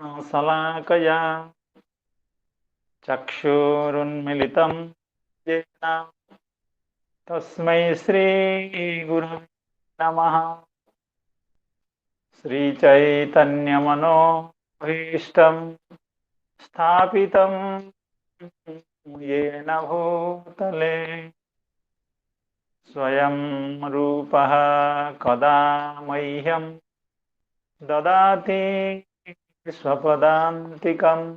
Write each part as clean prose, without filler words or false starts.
शलाकया चक्षुरुन्मिलितं येन तस्मै श्रीगुरवे नमः। श्रीचैतन्यमनोभीष्टं स्थापितं येन भूतले स्वयं रूपः कदा मह्यं ददाति स्वपदान्तिकम्।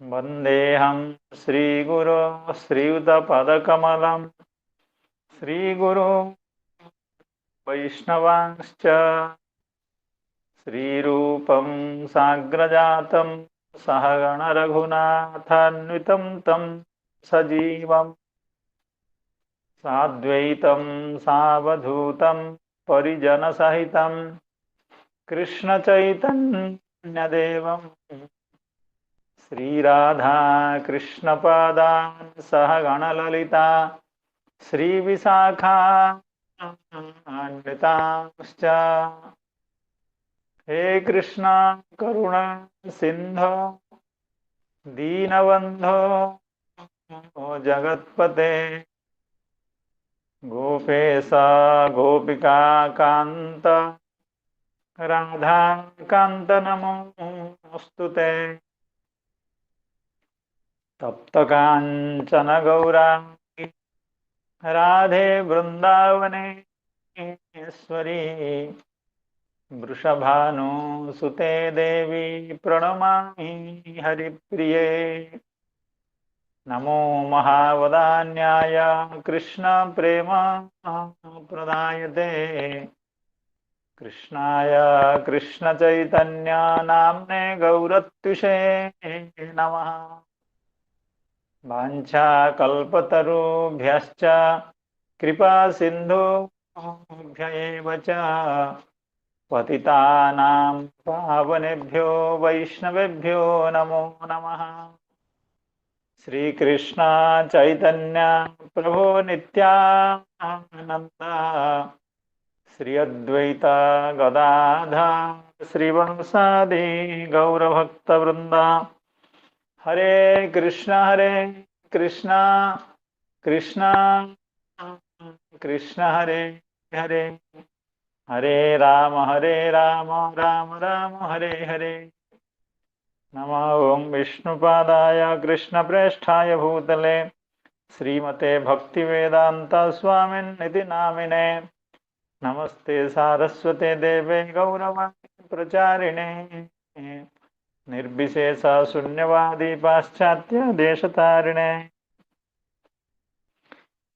वन्देऽहं श्रीगुरो श्रीयुतपदकमलं श्रीगुरो वैष्णवांश्च श्रीरूपं साग्रजातं सहगण रघुनाथान्वितं तं सजीवं साद्वैतं सावधूतं परिजनसहितं कृष्णचैतन्यदेवं श्रीराधा कृष्णपादान् सहगणललिता श्रीविशाखान्वितांश्च। हे कृष्णा करुणा सिंधो दीनबंधो जगत्पते गोपेश गोपिका कांत राधा कांत नमोस्तुते। तप्त कांचन गौरांगी राधे वृंदावनेश्वरी वृषभानुसुते देवी प्रणमामि हरिप्रिये। नमो महावदान्याय कृष्ण प्रेम प्रदायते कृष्णाय कृष्ण चैतन्य नाम्ने गौरत्युषे नमः। वाञ्छाकल्पतरुभ्यश्च कृपा सिन्धुभ्य एव च पतितानां पावनेभ्यो वैष्णवेभ्यो नमो नमः। श्रीकृष्ण चैतन्य प्रभो नित्यानंद श्री अद्वैत गदाधर श्रीवंशादि गौरभक्तवृंद। हरे कृष्णा कृष्णा हरे हरे हरे राम राम राम हरे हरे। नमः ओं विष्णुपादाय कृष्णप्रेष्ठाय भूतले श्रीमते भक्तिवेदांत स्वामिन्निति नामिने। नमस्ते सारस्वते देवे गौरवाणी प्रचारिणे निर्विशेष शून्यवादी पाश्चात्य देशतारिणे।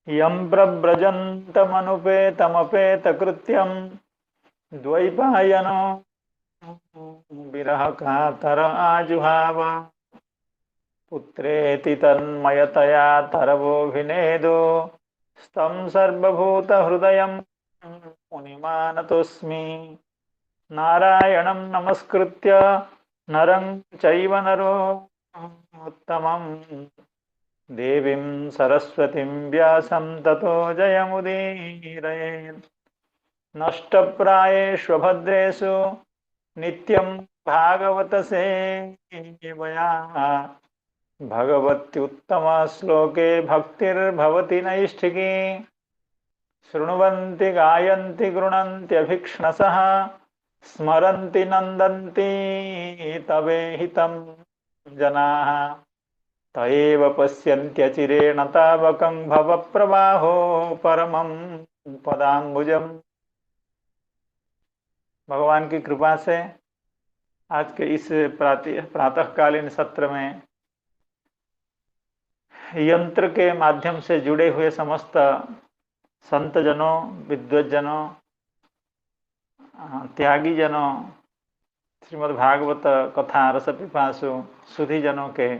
यं प्रव्रजन्तमनुपेतमपेतकृत्यं द्वैपायनो विरह कातर आजुहाव पुत्रेति तन्मयतया तरवोऽभिनेदो स्तं सर्वभूतहृदयं मुनिमानतोऽस्मि। नारायणं नमस्कृत्य नरं चैव नरोत्तमं देवीं सरस्वतीं व्यासं ततो जयमुदीरयेत्। नष्टप्रायेषु भद्रेषु नित्यं भागवत सेवया भगवत्युत्तम श्लोके भक्तिर्भवति नैष्ठिकी। शृण्वन्ति गायन्ति गृह्णन्त्यभिक्ष्णसः स्मरन्ति नन्दन्ति तवेहितं जनाः त एव पश्यन्त्यचिरेण तावकं भवप्रवाहो परमं पदाम्बुजम्। भगवान की कृपा से आज के इस प्रातःकालीन सत्र में यंत्र के माध्यम से जुड़े हुए समस्त संत जनों, विद्वज्जनों, त्यागी जनों, श्रीमद् भागवत कथा रस पिपासु सुधी जनों के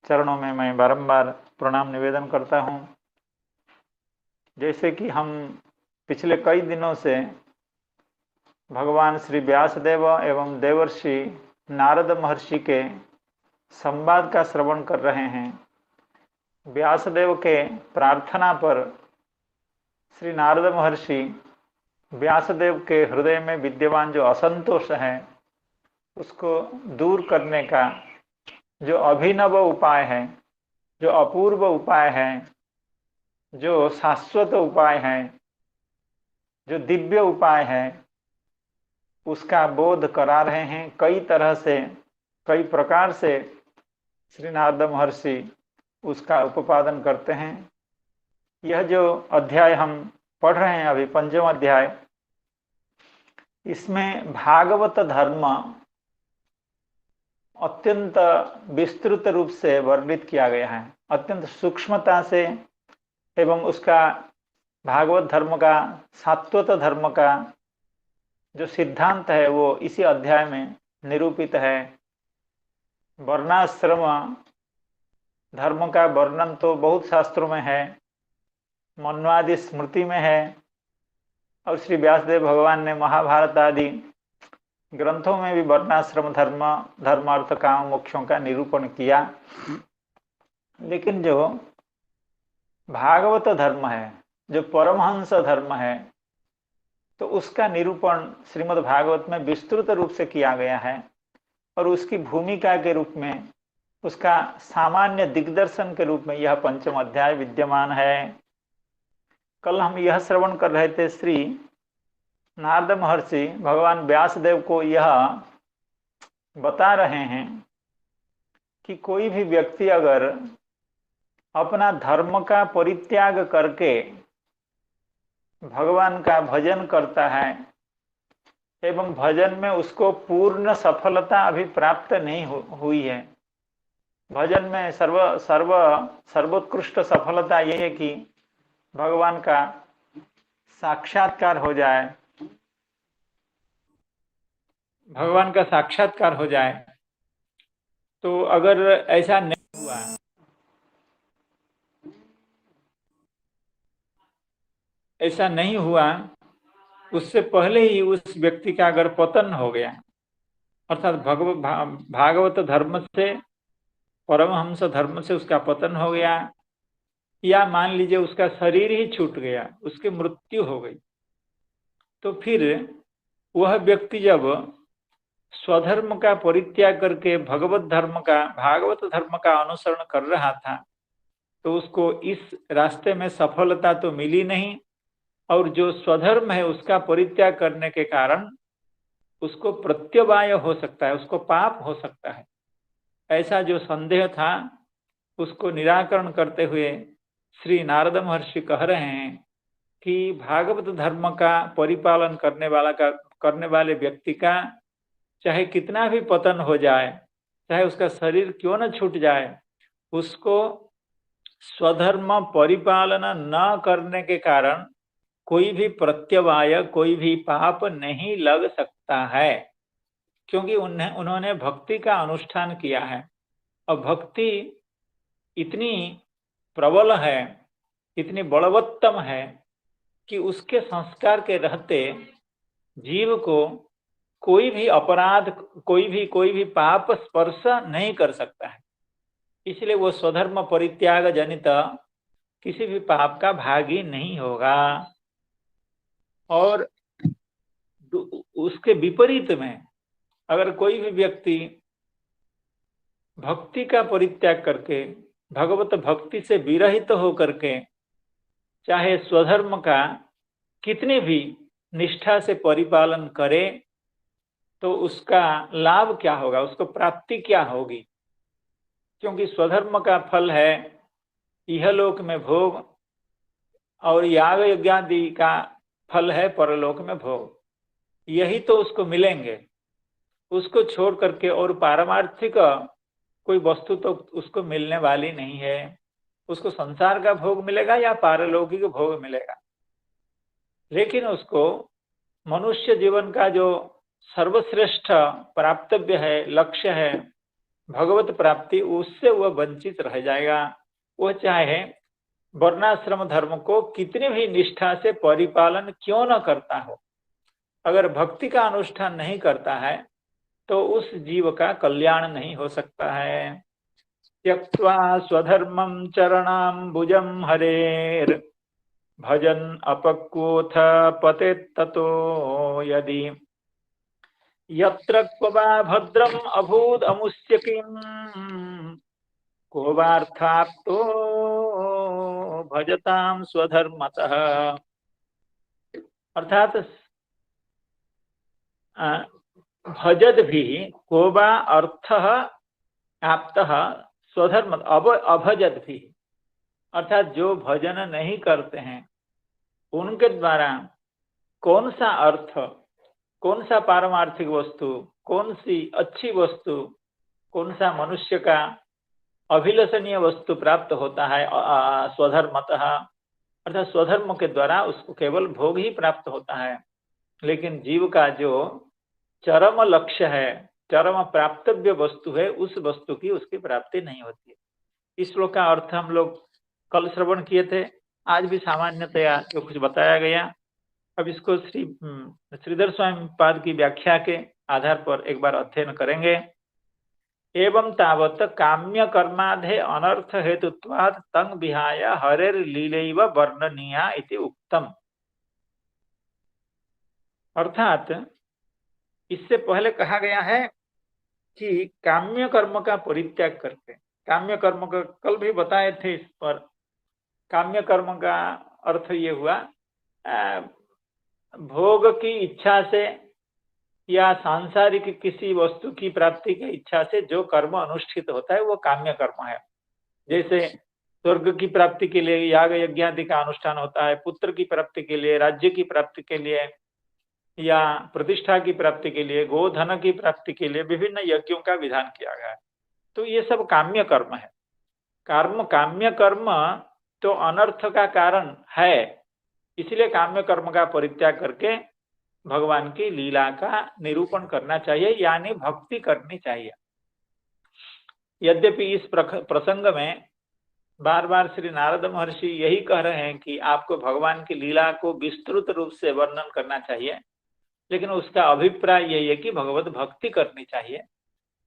चरणों में मैं बारंबार प्रणाम निवेदन करता हूँ। जैसे कि हम पिछले कई दिनों से भगवान श्री व्यासदेव एवं देवर्षि नारद महर्षि के संवाद का श्रवण कर रहे हैं। व्यासदेव के प्रार्थना पर श्री नारद महर्षि व्यासदेव के हृदय में विद्यमान जो असंतोष है उसको दूर करने का जो अभिनव उपाय है, जो अपूर्व उपाय है, जो शाश्वत उपाय है, जो दिव्य उपाय है, उसका बोध करा रहे हैं। कई तरह से, कई प्रकार से श्री नारद महर्षि उसका उपादन करते हैं। यह जो अध्याय हम पढ़ रहे हैं अभी, पंचम अध्याय, इसमें भागवत धर्म अत्यंत विस्तृत रूप से वर्णित किया गया है, अत्यंत सूक्ष्मता से। एवं उसका भागवत धर्म का, सात्वत धर्म का जो सिद्धांत है वो इसी अध्याय में निरूपित है। वर्णाश्रम धर्म का वर्णन तो बहुत शास्त्रों में है, मन्वादि स्मृति में है, और श्री व्यासदेव भगवान ने महाभारत आदि ग्रंथों में भी वर्णाश्रम धर्म, धर्मार्थ काम मोक्षों का निरूपण किया। लेकिन जो भागवत धर्म है, जो परमहंस धर्म है, तो उसका निरूपण श्रीमद् भागवत में विस्तृत रूप से किया गया है। और उसकी भूमिका के रूप में, उसका सामान्य दिग्दर्शन के रूप में यह पंचम अध्याय विद्यमान है। कल हम यह श्रवण कर रहे थे, श्री नारद महर्षि भगवान व्यासदेव को यह बता रहे हैं कि कोई भी व्यक्ति अगर अपना धर्म का परित्याग करके भगवान का भजन करता है एवं भजन में उसको पूर्ण सफलता अभी प्राप्त नहीं हुई है, भजन में सर्वोत्कृष्ट सफलता यह है कि भगवान का साक्षात्कार हो जाए, भगवान का साक्षात्कार हो जाए। तो अगर ऐसा नहीं हुआ, ऐसा नहीं हुआ, उससे पहले ही उस व्यक्ति का अगर पतन हो गया, अर्थात भागवत धर्म से, परमहंस धर्म से उसका पतन हो गया, या मान लीजिए उसका शरीर ही छूट गया, उसकी मृत्यु हो गई, तो फिर वह व्यक्ति जब स्वधर्म का परित्याग करके भगवत धर्म का, भागवत धर्म का अनुसरण कर रहा था, तो उसको इस रास्ते में सफलता तो मिली नहीं, और जो स्वधर्म है उसका परित्याग करने के कारण उसको प्रत्यवाय हो सकता है, उसको पाप हो सकता है। ऐसा जो संदेह था उसको निराकरण करते हुए श्री नारद महर्षि कह रहे हैं कि भागवत धर्म का परिपालन करने वाले व्यक्ति का चाहे कितना भी पतन हो जाए, चाहे उसका शरीर क्यों न छूट जाए, उसको स्वधर्म परिपालन न करने के कारण कोई भी प्रत्यवाय, कोई भी पाप नहीं लग सकता है, क्योंकि उन्होंने भक्ति का अनुष्ठान किया है। और भक्ति इतनी प्रबल है, इतनी बलवत्तम है कि उसके संस्कार के रहते जीव को कोई भी अपराध, कोई भी पाप स्पर्श नहीं कर सकता है। इसलिए वो स्वधर्म परित्याग जनित किसी भी पाप का भागी नहीं होगा। और उसके विपरीत में अगर कोई भी व्यक्ति भक्ति का परित्याग करके, भगवत भक्ति से विरहित होकर के चाहे स्वधर्म का कितने भी निष्ठा से परिपालन करे, तो उसका लाभ क्या होगा, उसको प्राप्ति क्या होगी? क्योंकि स्वधर्म का फल है इहलोक में भोग, और याग यज्ञादि का फल है परलोक में भोग। यही तो उसको मिलेंगे। उसको छोड़ करके और पारमार्थिक कोई वस्तु तो उसको मिलने वाली नहीं है। उसको संसार का भोग मिलेगा या पारलौकिक भोग मिलेगा, लेकिन उसको मनुष्य जीवन का जो सर्वश्रेष्ठ प्राप्तव्य है, लक्ष्य है भगवत प्राप्ति, उससे वह वंचित रह जाएगा। वह चाहे वर्णाश्रम धर्म को कितनी भी निष्ठा से परिपालन क्यों न करता हो, अगर भक्ति का अनुष्ठान नहीं करता है तो उस जीव का कल्याण नहीं हो सकता है। त्यक्त्वा स्वधर्मं चरणाम्बुजं हरेर भजन अपक्वोथ पतेत् ततो यदि यत्र क्व वा भद्रम अभूद अमुष्य किम को वार्थाप्तो भजताम स्वधर्मतः। अर्थात भजद भी कोबा अर्थ आप्त स्वधर्म अभजद भी, अर्थात जो भजन नहीं करते हैं उनके द्वारा कौन सा अर्थ, कौन सा पारमार्थिक वस्तु, कौन सी अच्छी वस्तु, कौन सा मनुष्य का अभिलषणीय वस्तु प्राप्त होता है स्वधर्मतः, अर्थात स्वधर्म के द्वारा उसको केवल भोग ही प्राप्त होता है। लेकिन जीव का जो चरम लक्ष्य है, चरम प्राप्तव्य वस्तु है, उस वस्तु की उसकी प्राप्ति नहीं होती है। इस श्लोक का अर्थ हम लोग कल श्रवण किए थे, आज भी सामान्यतया जो कुछ बताया गया, अब इसको श्रीधर स्वामी पाद की व्याख्या के आधार पर एक बार अध्ययन करेंगे। एवं तावत काम्य कर्माधे अनर्थ हेतुत्वात् तंग विहाय हरेर लीलैव वर्णनीया इति उक्तम। अर्थात इससे पहले कहा गया है कि काम्य कर्म का परित्याग करके, काम्य कर्म का कल भी बताए थे, इस पर काम्य कर्म का अर्थ ये हुआ भोग की इच्छा से या सांसारिक किसी वस्तु की प्राप्ति की इच्छा से जो कर्म अनुष्ठित होता है वो काम्य कर्म है। जैसे स्वर्ग की प्राप्ति के लिए याग यज्ञ आदि का अनुष्ठान होता है, पुत्र की प्राप्ति के लिए, राज्य की प्राप्ति के लिए, या प्रतिष्ठा की प्राप्ति के लिए, गोधन की प्राप्ति के लिए विभिन्न यज्ञों का विधान किया गया है। तो ये सब काम्य कर्म है। काम्य कर्म तो अनर्थ का कारण है, इसलिए काम्य कर्म का परित्याग करके भगवान की लीला का निरूपण करना चाहिए, यानी भक्ति करनी चाहिए। यद्यपि इस प्रसंग में बार बार श्री नारद महर्षि यही कह रहे हैं कि आपको भगवान की लीला को विस्तृत रूप से वर्णन करना चाहिए, लेकिन उसका अभिप्राय यही है कि भगवत भक्ति करनी चाहिए।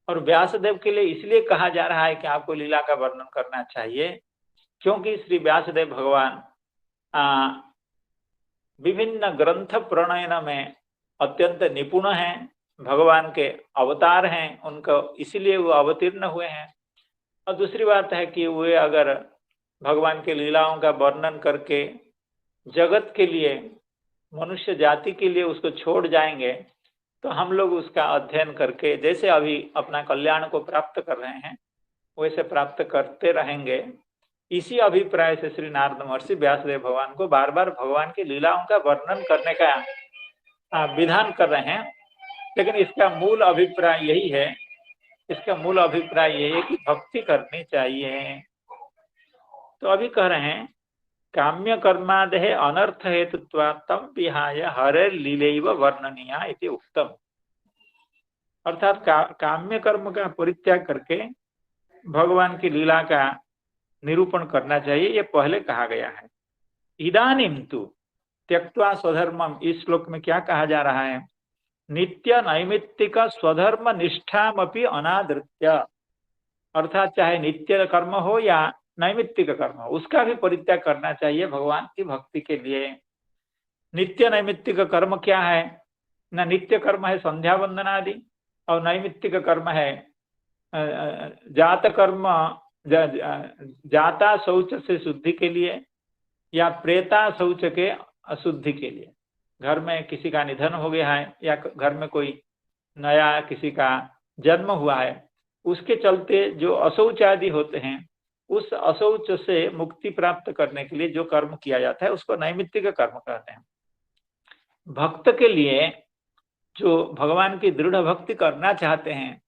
और व्यासदेव के लिए इसलिए कहा जा रहा है कि आपको लीला का वर्णन करना चाहिए, क्योंकि श्री व्यासदेव भगवान विभिन्न ग्रंथ प्रणयन में अत्यंत निपुण हैं, भगवान के अवतार हैं, उनको इसलिए वो अवतीर्ण हुए हैं। और दूसरी बात है कि वे अगर भगवान के लीलाओं का वर्णन करके जगत के लिए, मनुष्य जाति के लिए उसको छोड़ जाएंगे, तो हम लोग उसका अध्ययन करके जैसे अभी अपना कल्याण को प्राप्त कर रहे हैं वैसे प्राप्त करते रहेंगे। इसी अभिप्राय से श्री नारद महर्षि व्यासदेव भगवान को बार बार भगवान की लीलाओं का वर्णन करने का विधान कर रहे हैं। लेकिन इसका मूल अभिप्राय यही है, इसका मूल अभिप्राय यही है कि भक्ति करनी चाहिए। तो अभी कह रहे हैं काम्य कर्मादेह अनर्थ हेतुत्वा तम विहाय हरे लीलैव वर्णनीया इति उक्तम। अर्थात काम्य कर्म का परित्याग करके भगवान की लीला का निरूपण करना चाहिए, ये पहले कहा गया है। इदानीं तु त्यक्त्वा स्वधर्मम, इस श्लोक में क्या कहा जा रहा है? नित्य नैमित्तिक स्वधर्म निष्ठामपि अनादृत्य, अर्थात चाहे नित्य कर्म हो या नैमित्तिक कर्म हो, उसका भी परित्याग करना चाहिए भगवान की भक्ति के लिए। नित्य नैमित्तिक कर्म क्या है? न नित्य कर्म है संध्या वंदन आदि, और नैमित्तिक कर्म है जात कर्म, जाता शौच से शुद्धि के लिए या प्रेता शौच के अशुद्धि के लिए। घर में किसी का निधन हो गया है या घर में कोई नया किसी का जन्म हुआ है, उसके चलते जो अशौच आदि होते हैं, उस अशौच से मुक्ति प्राप्त करने के लिए जो कर्म किया जाता है उसको नैमित्तिक कर्म कहते हैं। भक्त के लिए, जो भगवान की दृढ़ भक्ति करना चाहते हैं,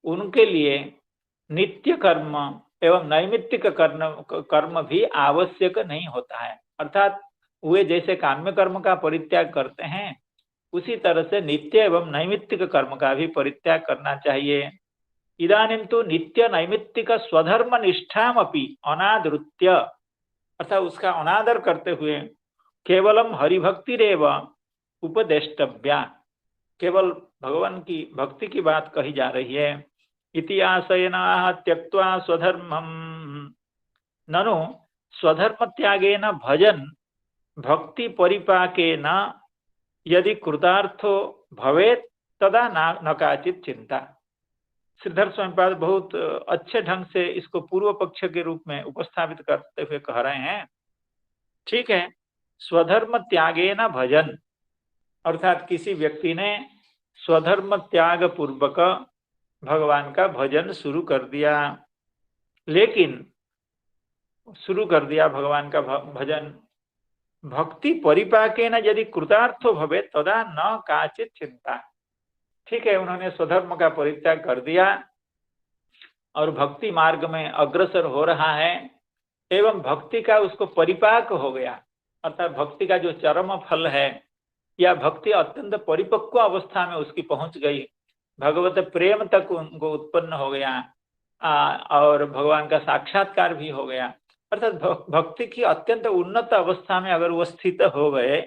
उनके लिए नित्य कर्म एवं नैमित्तिक कर्म भी आवश्यक नहीं होता है। अर्थात वे जैसे काम्य कर्म का परित्याग करते हैं, उसी तरह से नित्य एवं नैमित्तिक कर्म का भी परित्याग करना चाहिए। इदानीं तो नित्य नैमित्तिक स्वधर्म निष्ठामपि अनादृत्य, अर्थात उसका अनादर करते हुए केवलम हरिभक्तिरेव उपदेष्टव्या, केवल भगवान की भक्ति की बात कही जा रही है। इतिहासयनाः त्यक्त्वा स्वधर्मं ननु स्वधर्म त्यागेन भजन भक्ति परिपाकेन यदि कृतार्थो भवेत् तदा न काचित चिंता। श्रीधर स्वामीपाद बहुत अच्छे ढंग से इसको पूर्व पक्ष के रूप में उपस्थापित करते हुए कह रहे हैं, ठीक है, स्वधर्म त्यागे न भजन, अर्थात किसी व्यक्ति ने स्वधर्म त्याग पूर्वक भगवान का भजन शुरू कर दिया, लेकिन शुरू कर दिया भगवान का भजन, भक्ति परिपाके न यदि कृतार्थो भवे तदा न काचित चिंता। ठीक है, उन्होंने स्वधर्म का परित्याग कर दिया और भक्ति मार्ग में अग्रसर हो रहा है, एवं भक्ति का उसको परिपाक हो गया, अर्थात भक्ति का जो चरम फल है या भक्ति अत्यंत परिपक्व अवस्था में उसकी पहुंच गई, भगवत प्रेम तक उनको उत्पन्न हो गया और भगवान का साक्षात्कार भी हो गया, अर्थात भक्ति की अत्यंत उन्नत अवस्था में अगर वो स्थित हो गए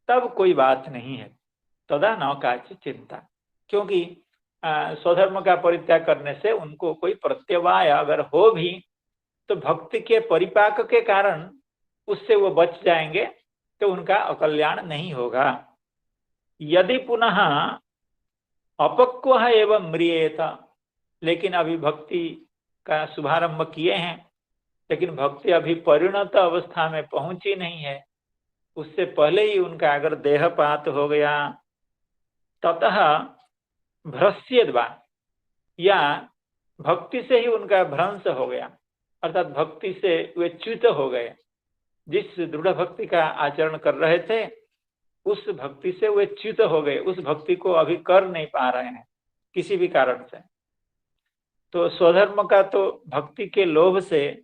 तब कोई बात नहीं है, तदा न काचित चिंता। क्योंकि स्वधर्म का परित्याग करने से उनको कोई प्रत्यवाय अगर हो भी तो भक्ति के परिपाक के कारण उससे वो बच जाएंगे, तो उनका अकल्याण नहीं होगा। यदि पुनः अपक्व एवं म्रियेत, लेकिन अभी भक्ति का शुभारंभ किए हैं लेकिन भक्ति अभी परिणत अवस्था में पहुंची नहीं है, उससे पहले ही उनका अगर देहपात हो गया, ततः भ्रस्यद्वा, या भक्ति से ही उनका भ्रंश हो गया, अर्थात भक्ति से वे च्युत हो गए, जिस दृढ़ भक्ति का आचरण कर रहे थे उस भक्ति से वे च्युत हो गए, उस भक्ति को अभी कर नहीं पा रहे हैं किसी भी कारण से। तो स्वधर्म का तो भक्ति के लोभ से,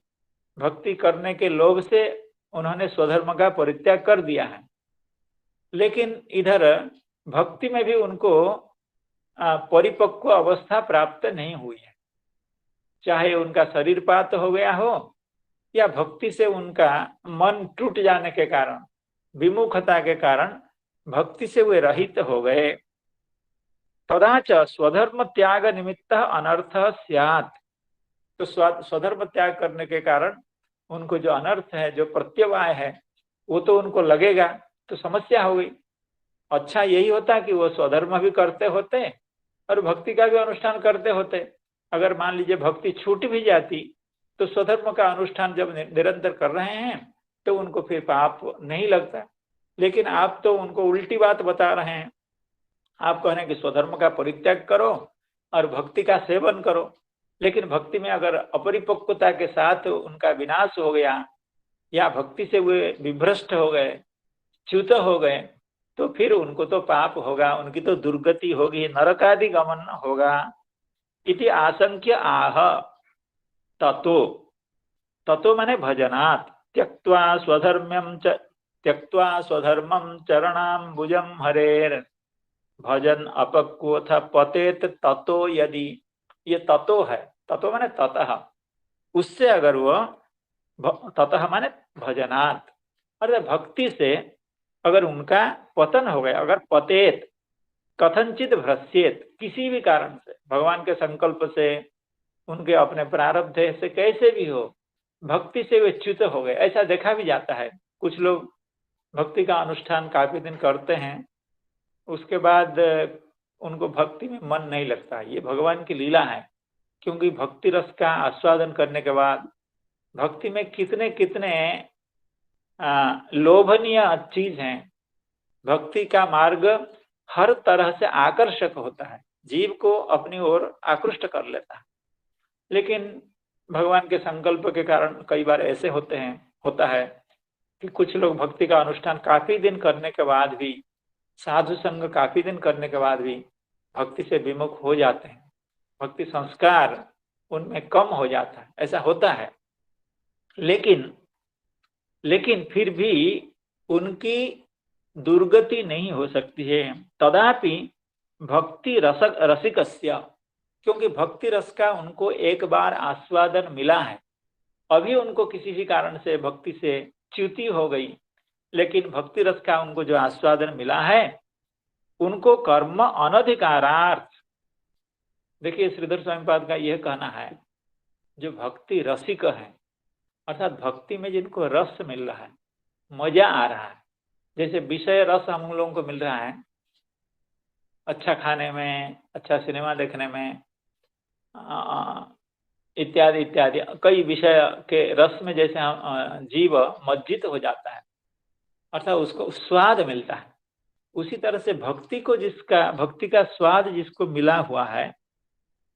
भक्ति करने के लोभ से उन्होंने स्वधर्म का परित्याग कर दिया है, लेकिन इधर भक्ति में भी उनको परिपक्व अवस्था प्राप्त नहीं हुई है, चाहे उनका शरीरपात हो गया हो या भक्ति से उनका मन टूट जाने के कारण, विमुखता के कारण भक्ति से वे रहित हो गए। तदाच स्वधर्म त्याग निमित्त अनर्थ स्यात्, तो स्वधर्म त्याग करने के कारण उनको जो अनर्थ है, जो प्रत्यवाय है, वो तो उनको लगेगा, तो समस्या हो गई। अच्छा यही होता कि वो स्वधर्म भी करते होते और भक्ति का भी अनुष्ठान करते होते। अगर मान लीजिए भक्ति छूट भी जाती तो स्वधर्म का अनुष्ठान जब निरंतर कर रहे हैं तो उनको फिर पाप नहीं लगता, लेकिन आप तो उनको उल्टी बात बता रहे हैं। आप कह रहे हैं कि स्वधर्म का परित्याग करो और भक्ति का सेवन करो, लेकिन भक्ति में अगर अपरिपक्वता के साथ उनका विनाश हो गया या भक्ति से वे विभ्रष्ट हो गए, च्युत हो गए, तो फिर उनको तो पाप होगा, उनकी तो दुर्गति होगी, नरकादि गमन होगा। इति आशंक्य आह ततो, ततो माने भजनात्, त्यक्त्वा स्वधर्मं चरणाम्बुजं हरेर भजन अपक्वोथ पतेत ततो यदि, ये ततो है, ततो माने ततः, उससे अगर वो, ततः माने भजनात्, अरे भक्ति से अगर उनका पतन हो गया, अगर पतेत कथनचित भ्रस्येत, किसी भी कारण से, भगवान के संकल्प से, उनके अपने प्रारब्ध से, कैसे भी हो, भक्ति से वे च्युत हो गए। ऐसा देखा भी जाता है, कुछ लोग भक्ति का अनुष्ठान काफी दिन करते हैं, उसके बाद उनको भक्ति में मन नहीं लगता। ये भगवान की लीला है, क्योंकि भक्ति रस का आस्वादन करने के बाद भक्ति में कितने कितने लोभनीय चीज हैं। भक्ति का मार्ग हर तरह से आकर्षक होता है, जीव को अपनी ओर आकृष्ट कर लेता है, लेकिन भगवान के संकल्प के कारण कई बार ऐसे होता है कि कुछ लोग भक्ति का अनुष्ठान काफी दिन करने के बाद भी, साधु संग काफी दिन करने के बाद भी भक्ति से विमुख हो जाते हैं, भक्ति संस्कार उनमें कम हो जाता है, ऐसा होता है। लेकिन फिर भी उनकी दुर्गति नहीं हो सकती है। तदापि भक्ति रसिकस्य, क्योंकि भक्ति रस का उनको एक बार आस्वादन मिला है, अभी उनको किसी भी कारण से भक्ति से च्युति हो गई, लेकिन भक्ति रस का उनको जो आस्वादन मिला है, उनको कर्म अनधिकारार्थ, देखिए श्रीधर स्वामीपाद का यह कहना है, जो भक्ति रसिक है, अर्थात भक्ति में जिनको रस मिल रहा है, मजा आ रहा है, जैसे विषय रस हम लोगों को मिल रहा है, अच्छा खाने में, अच्छा सिनेमा देखने में, इत्यादि इत्यादि कई विषय के रस में जैसे जीव मज्जित हो जाता है, अर्थात उसको स्वाद मिलता है। उसी तरह से भक्ति को भक्ति का स्वाद जिसको मिला हुआ है,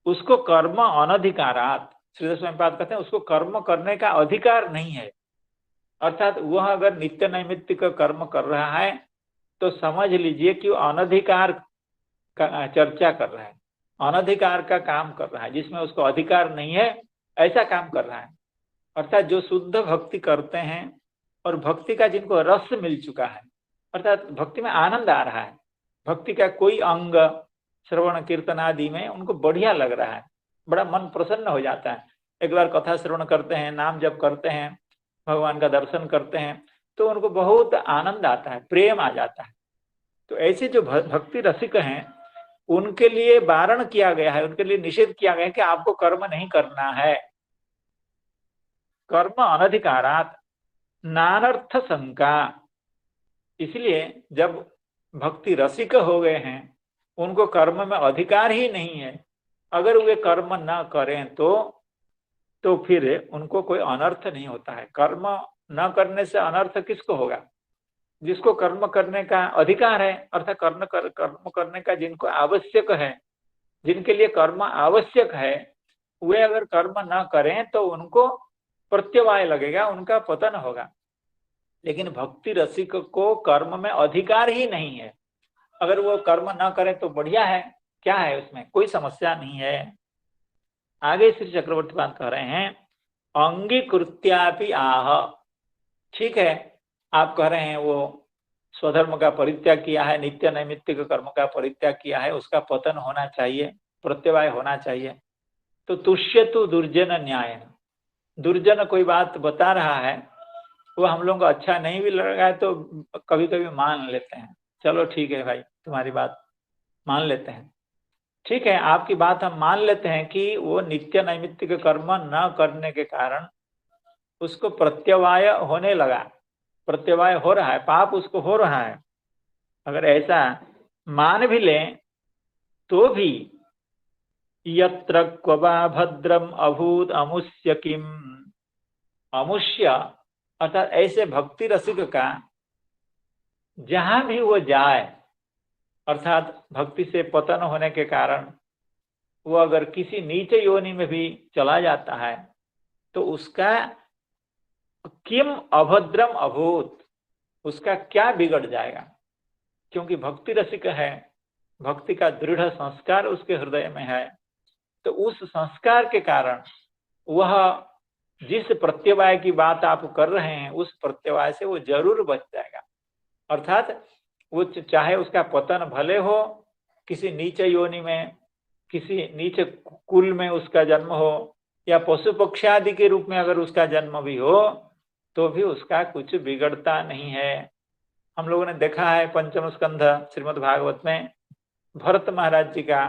उसको कर्म अनधिकारात, श्रीधर स्वामी पाद कहते हैं, उसको कर्म करने का अधिकार नहीं है। अर्थात वह अगर नित्य नैमित्तिक कर्म कर रहा है तो समझ लीजिए कि वो अनधिकार का चर्चा कर रहा है, अनधिकार का काम कर रहा है, जिसमें उसको अधिकार नहीं है ऐसा काम कर रहा है। अर्थात जो शुद्ध भक्ति करते हैं और भक्ति का जिनको रस मिल चुका है, अर्थात भक्ति में आनंद आ रहा है, भक्ति का कोई अंग श्रवण कीर्तन आदि में उनको बढ़िया लग रहा है, बड़ा मन प्रसन्न हो जाता है। एक बार कथा श्रवण करते हैं, नाम जप करते हैं, भगवान का दर्शन करते हैं, तो उनको बहुत आनंद आता है, प्रेम आ जाता है। तो ऐसे जो भक्ति रसिक हैं उनके लिए वारण किया गया है, उनके लिए निषेध किया गया है कि आपको कर्म नहीं करना है। कर्म अनधिकारात नानर्थ शंका। इसलिए जब भक्ति रसिक हो गए हैं, उनको कर्म में अधिकार ही नहीं है, अगर वे कर्म न करें तो फिर उनको कोई अनर्थ नहीं होता है। कर्म न करने से अनर्थ किसको होगा? जिसको कर्म करने का अधिकार है, अर्थात कर्म करने का जिनको आवश्यक है, जिनके लिए कर्म आवश्यक है, वे अगर कर्म न करें तो उनको प्रत्यवाय लगेगा, उनका पतन होगा। लेकिन भक्ति रसिक को कर्म में अधिकार ही नहीं है, अगर वो कर्म न करे तो बढ़िया है, क्या है उसमें, कोई समस्या नहीं है। आगे श्री चक्रवर्ती बात कह रहे हैं, अंगीकृत्यापि आह। ठीक है, आप कह रहे हैं वो स्वधर्म का परित्याग किया है, नित्य नैमित्तिक कर्म का परित्याग किया है, उसका पतन होना चाहिए, प्रत्यवाय होना चाहिए। तो तुष्य तो दुर्जन न्याय, दुर्जन कोई बात बता रहा है, वो हम लोग को अच्छा नहीं भी लगा है तो कभी कभी मान लेते हैं, चलो ठीक है भाई तुम्हारी बात मान लेते हैं, ठीक है आपकी बात हम मान लेते हैं कि वो नित्य नैमित्तिक कर्म न करने के कारण उसको प्रत्यवाय होने लगा, प्रत्यवाय हो रहा है, पाप उसको हो रहा है। अगर ऐसा मान भी लें तो भी यत्र क्वबा भद्रम अभूत अमुष्य किम, अमुष्य अर्थात ऐसे भक्ति रसिक का जहां भी वो जाए, अर्थात भक्ति से पतन होने के कारण वो अगर किसी नीचे योनि में भी चला जाता है तो उसका किम अभद्रम अभूत, उसका क्या बिगड़ जाएगा, क्योंकि भक्ति रसिक है, भक्ति का दृढ़ संस्कार उसके हृदय में है, तो उस संस्कार के कारण वह जिस प्रत्यवाय की बात आप कर रहे हैं उस प्रत्यवाय से वो जरूर बच जाएगा। अर्थात वो चाहे उसका पतन भले हो किसी नीचे योनि में, किसी नीचे कुल में उसका जन्म हो, या पशु पक्षी आदि के रूप में अगर उसका जन्म भी हो तो भी उसका कुछ बिगड़ता नहीं है। हम लोगों ने देखा है पंचम स्कंध श्रीमद् भागवत में भरत महाराज जी का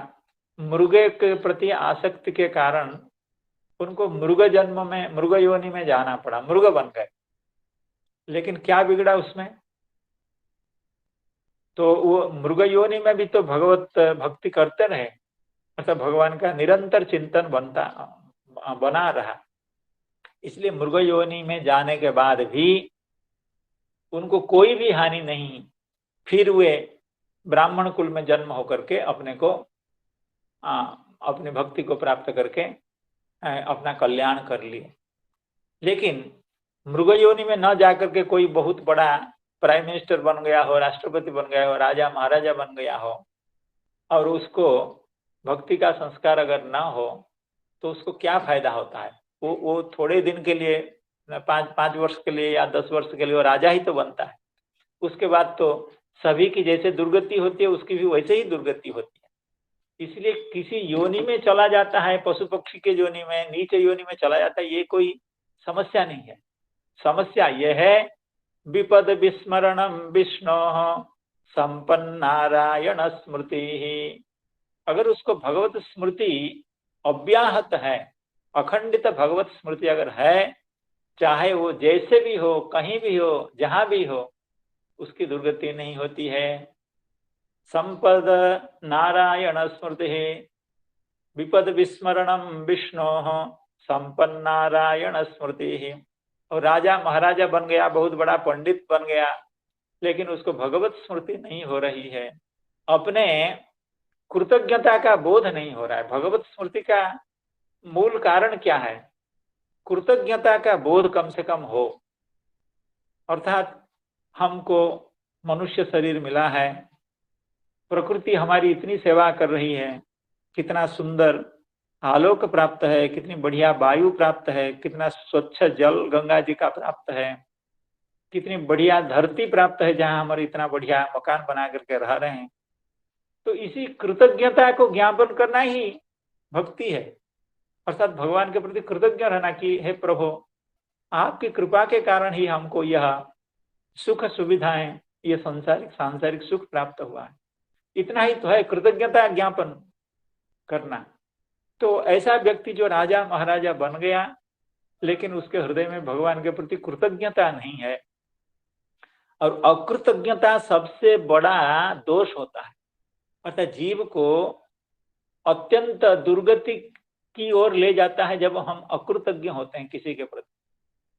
मृगे के प्रति आसक्ति के कारण उनको मृग जन्म में, मृग योनि में जाना पड़ा, मृग बन गए, लेकिन क्या बिगड़ा उसमें? तो वो मृग योनि में भी तो भगवत भक्ति करते रहे, अर्थात भगवान का निरंतर चिंतन बना रहा, इसलिए मृग योनि में जाने के बाद भी उनको कोई भी हानि नहीं, फिर वे ब्राह्मण कुल में जन्म होकर के अपने को अपनी भक्ति को प्राप्त करके अपना कल्याण कर लिए। लेकिन मृग योनि में न जाकर के कोई बहुत बड़ा प्राइम मिनिस्टर बन गया हो, राष्ट्रपति बन गया हो, राजा महाराजा बन गया हो, और उसको भक्ति का संस्कार अगर ना हो तो उसको क्या फायदा होता है? वो थोड़े दिन के लिए, 5 वर्ष के लिए या 10 वर्ष के लिए वो राजा ही तो बनता है, उसके बाद तो सभी की जैसे दुर्गति होती है उसकी भी वैसे ही दुर्गति होती है। इसलिए किसी योनि में चला जाता है, पशु पक्षी के योनि में, नीचे योनि में चला जाता है, ये कोई समस्या नहीं है। समस्या यह है विपद विस्मरणम विष्णु संपन्नारायण स्मृति, अगर उसको भगवत स्मृति अव्याहत है, अखंडित भगवत स्मृति अगर है, चाहे वो जैसे भी हो, कहीं भी हो, जहां भी हो, उसकी दुर्गति नहीं होती है। संपद नारायण स्मृति विपद विस्मरणम विष्णो संपन्नारायण स्मृति। और राजा महाराजा बन गया, बहुत बड़ा पंडित बन गया, लेकिन उसको भगवत स्मृति नहीं हो रही है, अपने कृतज्ञता का बोध नहीं हो रहा है। भगवत स्मृति का मूल कारण क्या है? कृतज्ञता का बोध कम से कम हो। अर्थात हमको मनुष्य शरीर मिला है, प्रकृति हमारी इतनी सेवा कर रही है, कितना सुंदर आलोक प्राप्त है, कितनी बढ़िया वायु प्राप्त है, कितना स्वच्छ जल गंगा जी का प्राप्त है, कितनी बढ़िया धरती प्राप्त है जहां हमारे इतना बढ़िया मकान बना करके रह रहे हैं। तो इसी कृतज्ञता को ज्ञापन करना ही भक्ति है। अर्थात भगवान के प्रति कृतज्ञ रहना कि हे प्रभु, आपकी कृपा के कारण ही हमको यह सुख सुविधाएं, ये सांसारिक सुख प्राप्त हुआ है। इतना ही तो है कृतज्ञता ज्ञापन करना। तो ऐसा व्यक्ति जो राजा महाराजा बन गया, लेकिन उसके हृदय में भगवान के प्रति कृतज्ञता नहीं है, और अकृतज्ञता सबसे बड़ा दोष होता है। अर्थात जीव को अत्यंत दुर्गति की ओर ले जाता है जब हम अकृतज्ञ होते हैं किसी के प्रति।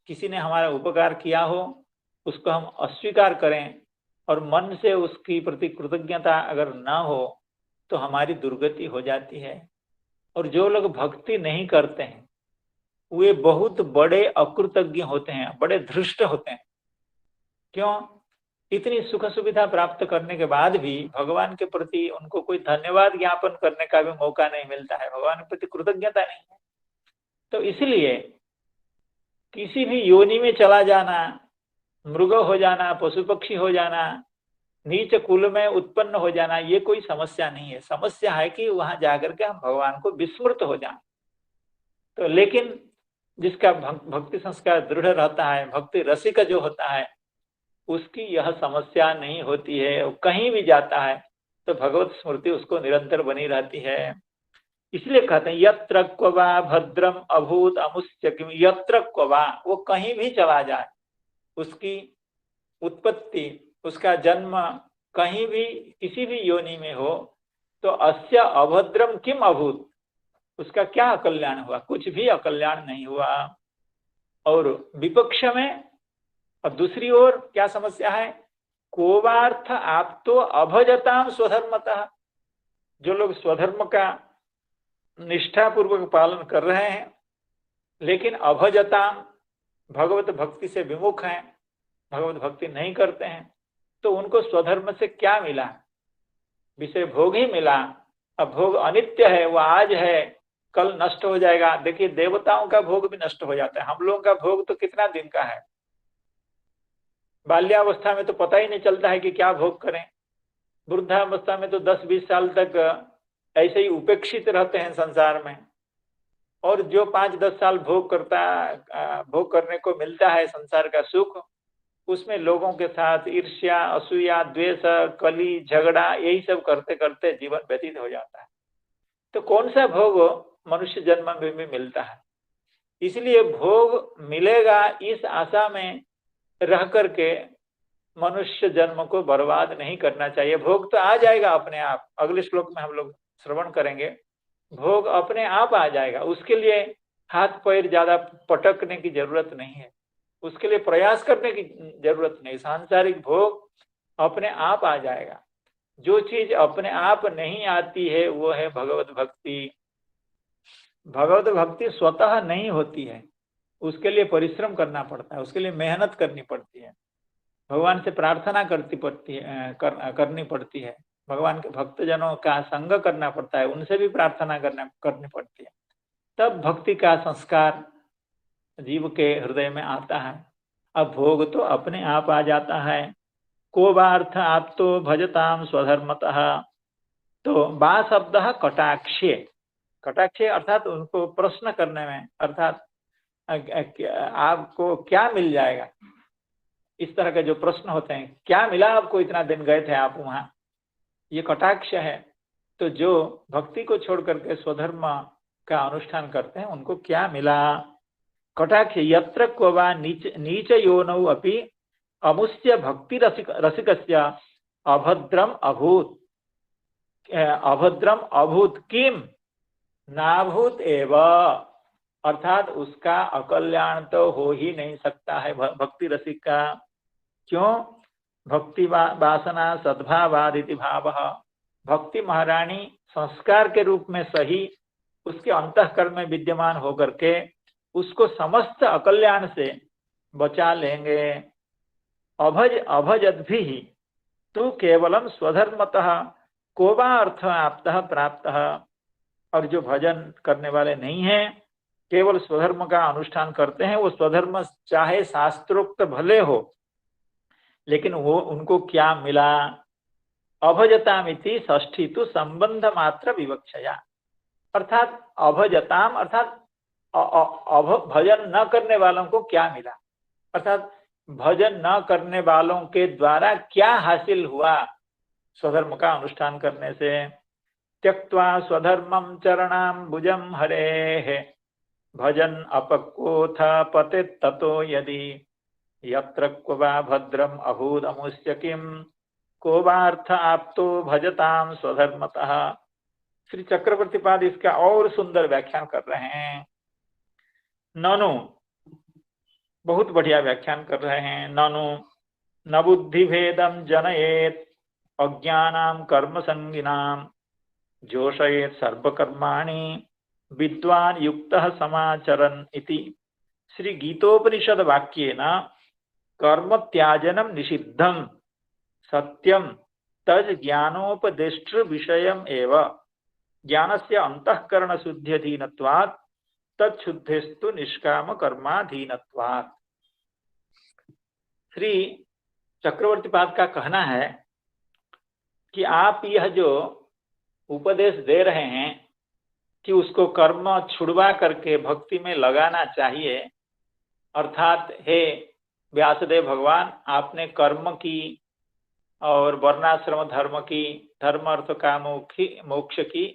किसी ने हमारा उपकार किया हो, उसको हम अस्वीकार करें और मन से उसकी प्रति कृतज्ञता अगर ना हो तो हमारी दुर्गति हो जाती है। और जो लोग भक्ति नहीं करते हैं वे बहुत बड़े अकृतज्ञ होते हैं, बड़े धृष्ट होते हैं। क्यों? इतनी सुख सुविधा प्राप्त करने के बाद भी भगवान के प्रति उनको कोई धन्यवाद ज्ञापन करने का भी मौका नहीं मिलता है, भगवान के प्रति कृतज्ञता नहीं है। तो इसलिए किसी भी योनि में चला जाना, मृग हो जाना, पशु पक्षी हो जाना, नीच कुल में उत्पन्न हो जाना, ये कोई समस्या नहीं है। समस्या है कि वहां जाकर के हम भगवान को विस्मृत हो जाए। तो लेकिन जिसका भक्ति संस्कार दृढ़ रहता है, भक्ति रसिक जो होता है, उसकी यह समस्या नहीं होती है। वो कहीं भी जाता है तो भगवत स्मृति उसको निरंतर बनी रहती है। इसलिए कहते हैं यत्र क्ववा भद्रम अभूत अमुष्य किम। यत्र क्ववा, वो कहीं भी चला जाए, उसकी उत्पत्ति, उसका जन्म कहीं भी किसी भी योनि में हो, तो अस्य अभद्रम किम अभूत, उसका क्या अकल्याण हुआ? कुछ भी अकल्याण नहीं हुआ। और विपक्ष में, और दूसरी ओर क्या समस्या है? कोवार्थ आप तो अभजताम स्वधर्मतः। जो लोग स्वधर्म का निष्ठापूर्वक पालन कर रहे हैं लेकिन अभजताम, भगवत भक्ति से विमुख हैं, भगवत भक्ति नहीं करते हैं, तो उनको स्वधर्म से क्या मिला? विषय भोग ही मिला। अब भोग अनित्य है, वो आज है कल नष्ट हो जाएगा। देखिए देवताओं का भोग भी नष्ट हो जाता है, हम लोगों का भोग तो कितना दिन का है। बाल्यावस्था में तो पता ही नहीं चलता है कि क्या भोग करें, वृद्धावस्था में तो 10-20 साल तक ऐसे ही उपेक्षित रहते हैं संसार में। और जो 5-10 साल भोग करने को मिलता है संसार का सुख, उसमें लोगों के साथ ईर्ष्या, असूया, द्वेष, कली, झगड़ा, यही सब करते करते जीवन व्यतीत हो जाता है। तो कौन सा भोग मनुष्य जन्म में भी मिलता है? इसलिए भोग मिलेगा इस आशा में रह करके मनुष्य जन्म को बर्बाद नहीं करना चाहिए। भोग तो आ जाएगा अपने आप, अगले श्लोक में हम लोग श्रवण करेंगे, भोग अपने आप आ जाएगा। उसके लिए हाथ पैर ज्यादा पटकने की जरूरत नहीं है, उसके लिए प्रयास करने की जरूरत नहीं। सांसारिक भोग अपने आप आ जाएगा। जो चीज अपने आप नहीं आती है वो है भगवत भक्ति। भगवत भक्ति स्वतः नहीं होती है, उसके लिए परिश्रम करना पड़ता है, उसके लिए मेहनत करनी पड़ती है, भगवान से प्रार्थना करनी पड़ती है, भगवान के भक्तजनों का संग करना पड़ता है, उनसे भी प्रार्थना करनी पड़ती है, तब भक्ति का संस्कार जीव के हृदय में आता है। अब भोग तो अपने आप आ जाता है। को बार्थ आप तो भजताम स्वधर्मतः। तो बा शब्द कटाक्षे, कटाक्षे अर्थात उनको प्रश्न करने में, अर्थात आपको क्या मिल जाएगा, इस तरह के जो प्रश्न होते हैं, क्या मिला आपको, इतना दिन गए थे आप वहां, ये कटाक्ष है। तो जो भक्ति को छोड़ करके स्वधर्म का अनुष्ठान करते हैं उनको क्या मिला? कटाक्ष यत्र क्ववा नीच योनौ अपि अमुष्य भक्ति रसिकस्य अभद्रम अभूत। अभद्रम अभूत किम नाभूत एव, अर्थात उसका अकल्याण तो हो ही नहीं सकता है भक्ति रसिक का। क्यों? भक्ति वासना सद्भावादिति भाव, भक्ति महारानी संस्कार के रूप में सही उसके अंतःकरण में विद्यमान होकर के उसको समस्त अकल्याण से बचा लेंगे। अभजद भी तू केवलम स्वधर्मतः को वा अर्थ आपतः प्राप्त, और जो भजन करने वाले नहीं हैं, केवल स्वधर्म का अनुष्ठान करते हैं, वो स्वधर्म चाहे शास्त्रोक्त भले हो, लेकिन वो उनको क्या मिला? अभजतामिति षष्ठी तो संबंध मात्र विवक्षया, अर्थात अभजताम अर्थात भजन न करने वालों को क्या मिला, अर्थात भजन न करने वालों के द्वारा क्या हासिल हुआ स्वधर्म का अनुष्ठान करने से। त्यक्त्वा स्वधर्मं चरणाम्बुजं हरेः भजन अपक्वोऽथ पतेत् ततो यदि यत्र क्व वा भद्रम अभूदमुष्य किम को वार्थ आप्तो भजताम स्वधर्मतः। श्री चक्रवर्ती पाद इसका और सुंदर व्याख्यान कर रहे हैं। ननु, बहुत बढ़िया व्याख्यान कर रहे हैं। ननु न बुद्धि भेदम जनयेत अज्ञानाम कर्म संगिनाम जोषयेत सर्वकर्माणि विद्वान युक्तः समाचरन् इति। श्री गीतोपनिषद वाक्येन कर्म त्याजनम निषिद्धम सत्यम तज ज्ञानोपदेष्टृ विषयम एव ज्ञानस्य अंतःकरण शुद्ध्यधीनत्वात् तत्शुद्धेस्तु निष्काम कर्माधीनत्वात्। श्री चक्रवर्ती पाद का कहना है कि आप यह जो उपदेश दे रहे हैं कि उसको कर्म छुड़वा करके भक्ति में लगाना चाहिए, अर्थात हे व्यासदेव भगवान, आपने कर्म की और वर्णाश्रम धर्म की, धर्म अर्थ का मोक्ष की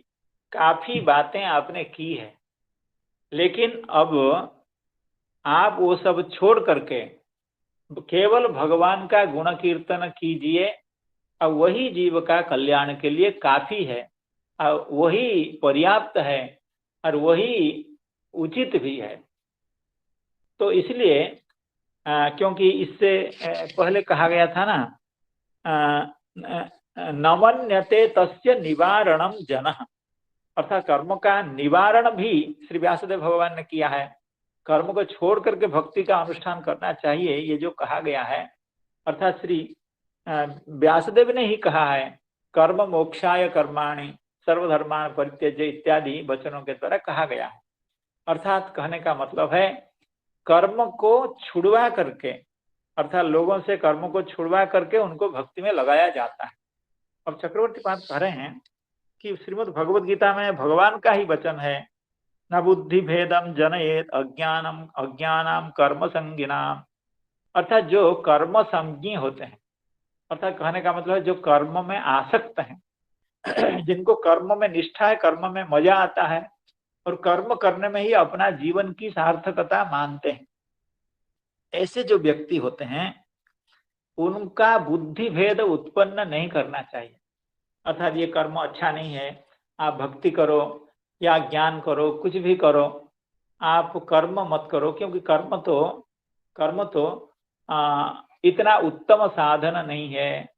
काफी बातें आपने की है, लेकिन अब आप वो सब छोड़ करके केवल भगवान का गुण कीर्तन कीजिए, और वही जीव का कल्याण के लिए काफी है, और वही पर्याप्त है, और वही उचित भी है। तो इसलिए क्योंकि इससे पहले कहा गया था ना, नमन्यते तस्य निवारणम जनः, अर्थात कर्म का निवारण भी श्री व्यासदेव भगवान ने किया है। कर्म को छोड़ करके भक्ति का अनुष्ठान करना चाहिए, ये जो कहा गया है, अर्थात श्री व्यासदेव ने ही कहा है, कर्म मोक्षाय कर्माणि सर्वधर्मान् परित्यज्य इत्यादि वचनों के द्वारा कहा गया है। अर्थात कहने का मतलब है कर्म को छुड़वा करके, अर्थात लोगों से कर्म को छुड़वा करके उनको भक्ति में लगाया जाता है। अब चक्रवर्ती पाद कह रहे हैं कि श्रीमद् भगवद गीता में भगवान का ही वचन है, न बुद्धि भेदम जनयेत अज्ञानम अज्ञानाम कर्म संगिनाम, अर्थात जो कर्म संज्ञी होते हैं, अर्थात कहने का मतलब है जो कर्म में आसक्त हैं, जिनको कर्म में निष्ठा है, कर्म में मजा आता है और कर्म करने में ही अपना जीवन की सार्थकता मानते हैं, ऐसे जो व्यक्ति होते हैं उनका बुद्धि भेद उत्पन्न नहीं करना चाहिए। अर्थात ये कर्म अच्छा नहीं है, आप भक्ति करो या ज्ञान करो, कुछ भी करो, आप कर्म मत करो, क्योंकि कर्म तो इतना उत्तम साधन नहीं है।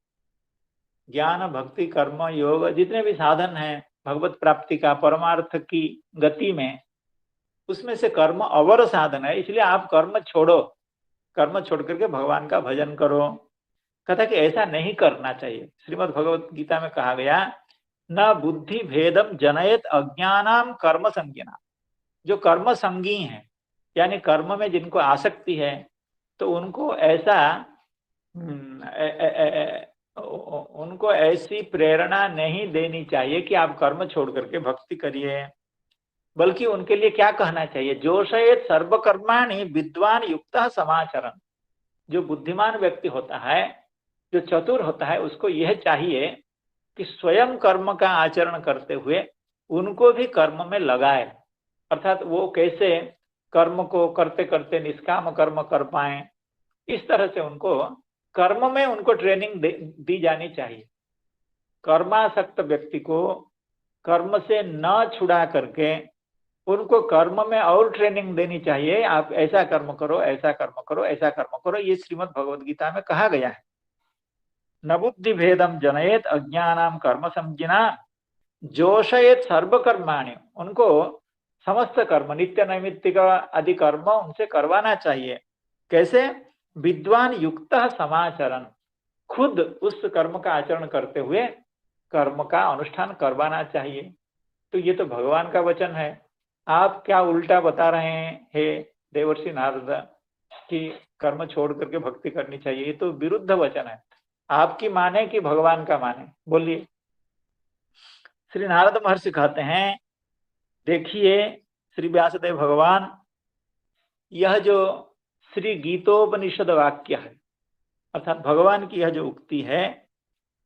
ज्ञान भक्ति कर्म योग जितने भी साधन हैं भगवत प्राप्ति का, परमार्थ की गति में, उसमें से कर्म अवर साधन है। इसलिए आप कर्म छोड़ो, कर्म छोड़ करके भगवान का भजन करो। कहता कि ऐसा नहीं करना चाहिए। श्रीमद् भगवत गीता में कहा गया, न बुद्धि भेदम जनयत अज्ञानाम कर्म संज्ञानाम, जो कर्म संगी है, यानी कर्म में जिनको आसक्ति है, तो उनको उनको ऐसी प्रेरणा नहीं देनी चाहिए कि आप कर्म छोड़ करके भक्ति करिए, बल्कि उनके लिए क्या कहना चाहिए, जोषयेत सर्वकर्माणि विद्वान युक्तः समाचरन्। जो बुद्धिमान व्यक्ति होता है, जो चतुर होता है, उसको यह चाहिए कि स्वयं कर्म का आचरण करते हुए उनको भी कर्म में लगाए। अर्थात वो कैसे कर्म को करते करते निष्काम कर्म कर पाए, इस तरह से उनको कर्म में उनको ट्रेनिंग दी जानी चाहिए। कर्मासक्त व्यक्ति को कर्म से न छुड़ा करके उनको कर्म में और ट्रेनिंग देनी चाहिए। आप ऐसा कर्म करो, ऐसा कर्म करो, ऐसा कर्म करो, ये श्रीमद् भगवद गीता में कहा गया है। न बुद्धि भेदम जनयेत अज्ञानाम कर्म संज्ञिना जोशयेत सर्वकर्माणि। उनको समस्त कर्म, नित्य नैमित्तिक आदि कर्म उनसे करवाना चाहिए। कैसे? विद्वान युक्त समाचरण, खुद उस कर्म का आचरण करते हुए कर्म का अनुष्ठान करवाना चाहिए। तो ये तो भगवान का वचन है, आप क्या उल्टा बता रहे हैं हे देवर्षि नारद कि कर्म छोड़ करके भक्ति करनी चाहिए? ये तो विरुद्ध वचन है। आपकी माने कि भगवान का माने? बोलिए। श्री नारद महर्षि कहते हैं, देखिए श्री व्यासदेव भगवान, यह जो श्री गीतोपनिषद वाक्य है, अर्थात भगवान की यह जो उक्ति है,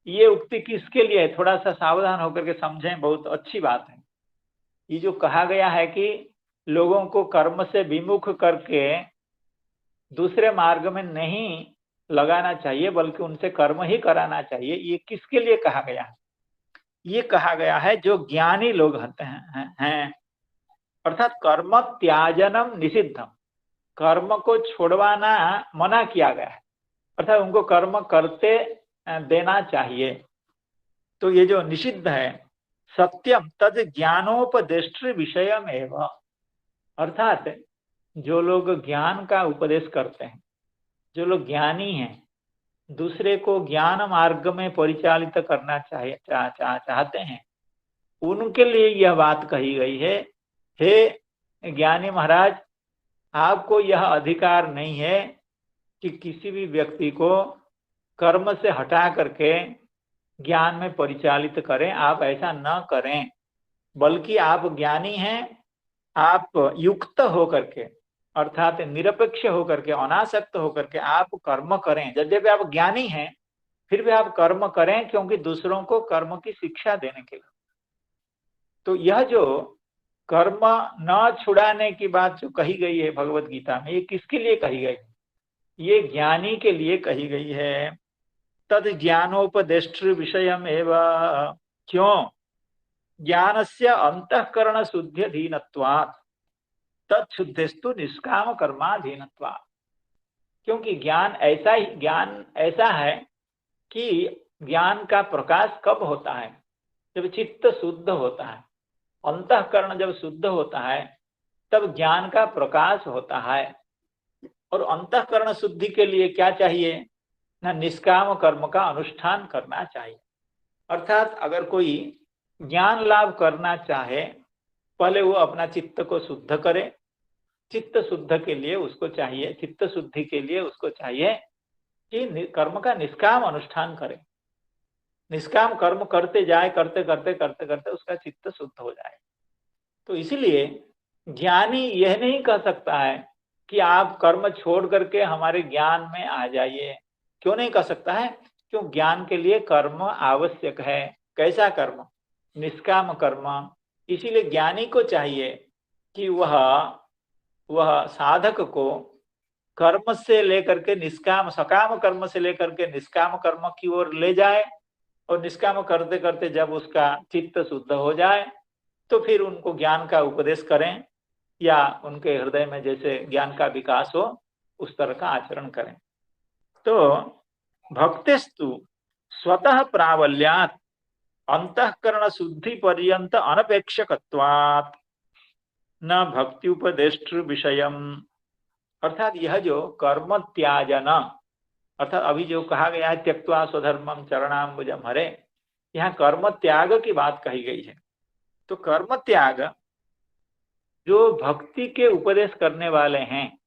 ये उक्ति किसके लिए है? थोड़ा सा सावधान होकर के समझें, बहुत अच्छी बात है। ये जो कहा गया है कि लोगों को कर्म से विमुख करके दूसरे मार्ग में नहीं लगाना चाहिए, बल्कि उनसे कर्म ही कराना चाहिए, ये किसके लिए कहा गया है? ये कहा गया है जो ज्ञानी लोग होते हैं, अर्थात कर्म त्याजनम निषिद्धम, कर्म को छोड़वाना मना किया गया है, अर्थात उनको कर्म करते देना चाहिए। तो ये जो निषिद्ध है, सत्यम तद ज्ञानोपदेष्टि विषयम एवं, अर्थात जो लोग ज्ञान का उपदेश करते हैं, जो लोग ज्ञानी हैं, दूसरे को ज्ञान मार्ग में परिचालित करना चाहते हैं, उनके लिए यह बात कही गई है। हे ज्ञानी महाराज, आपको यह अधिकार नहीं है कि किसी भी व्यक्ति को कर्म से हटा करके ज्ञान में परिचालित करें। आप ऐसा न करें, बल्कि आप ज्ञानी हैं, आप युक्त होकर के, अर्थात निरपेक्ष होकर के, अनासक्त होकर के आप कर्म करें। यद्यपि आप ज्ञानी हैं, फिर भी आप कर्म करें, क्योंकि दूसरों को कर्म की शिक्षा देने के लिए। तो यह जो कर्म न छुड़ाने की बात जो कही गई है भगवत गीता में, ये किसके लिए कही गई? ये ज्ञानी के लिए कही गई है। तद ज्ञानोपदेष्टि विषयम एवं, क्यों? ज्ञानस्य अंतःकरण शुद्ध्यधीनत्वात् तत्शुद्धस्तु निष्काम कर्माधीनत्वात्। क्योंकि ज्ञान ऐसा है कि ज्ञान का प्रकाश कब होता है? जब चित्त शुद्ध होता है, अंतःकरण जब शुद्ध होता है, तब ज्ञान का प्रकाश होता है। और अंतःकरण शुद्धि के लिए क्या चाहिए? ना निष्काम कर्म का अनुष्ठान करना चाहिए। अर्थात अगर कोई ज्ञान लाभ करना चाहे, पहले वो अपना चित्त को शुद्ध करे। चित्त शुद्ध के लिए उसको चाहिए, चित्त शुद्धि के लिए उसको चाहिए कि कर्म का निष्काम अनुष्ठान करे। निष्काम कर्म करते जाए, करते करते करते करते उसका चित्त शुद्ध हो जाए। तो इसीलिए ज्ञानी यह नहीं कह सकता है कि आप कर्म छोड़ करके हमारे ज्ञान में आ जाइए। क्यों नहीं कह सकता है? क्यों? ज्ञान के लिए कर्म आवश्यक है। कैसा कर्म? निष्काम कर्म। इसीलिए ज्ञानी को चाहिए कि वह साधक को कर्म से लेकर के निष्काम, सकाम कर्म से लेकर के निष्काम कर्म की ओर ले जाए, और निष्काम करते करते जब उसका चित्त शुद्ध हो जाए, तो फिर उनको ज्ञान का उपदेश करें, या उनके हृदय में जैसे ज्ञान का विकास हो उस तरह का आचरण करें। तो भक्तिस्तु स्वतः प्राबल्यात् अंतःकरण शुद्धि पर्यंत अनपेक्षकत्वात् न भक्ति उपदेष्टि विषयम, अर्थात यह जो कर्म त्याजन, अर्थात अभी जो कहा गया है त्यक्त्वा स्वधर्मम चरणाम्बुजम हरे, यहाँ कर्म त्याग की बात कही गई है। तो कर्म त्याग जो भक्ति के उपदेश करने वाले हैं,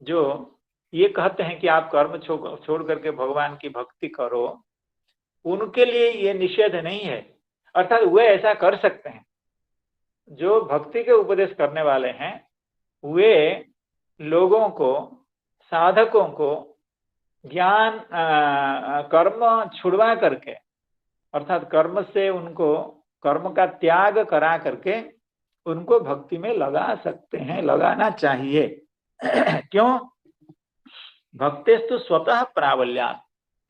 जो ये कहते हैं कि आप कर्म छोड़ करके भगवान की भक्ति करो, उनके लिए ये निषेध नहीं है। अर्थात वे ऐसा कर सकते हैं। जो भक्ति के उपदेश करने वाले हैं, वे लोगों को, साधकों को ज्ञान कर्म छुड़वा करके, अर्थात कर्म से उनको कर्म का त्याग करा करके उनको भक्ति में लगा सकते हैं, लगाना चाहिए। क्यों? भक्तेस्तु स्वतः प्राबल्यात्,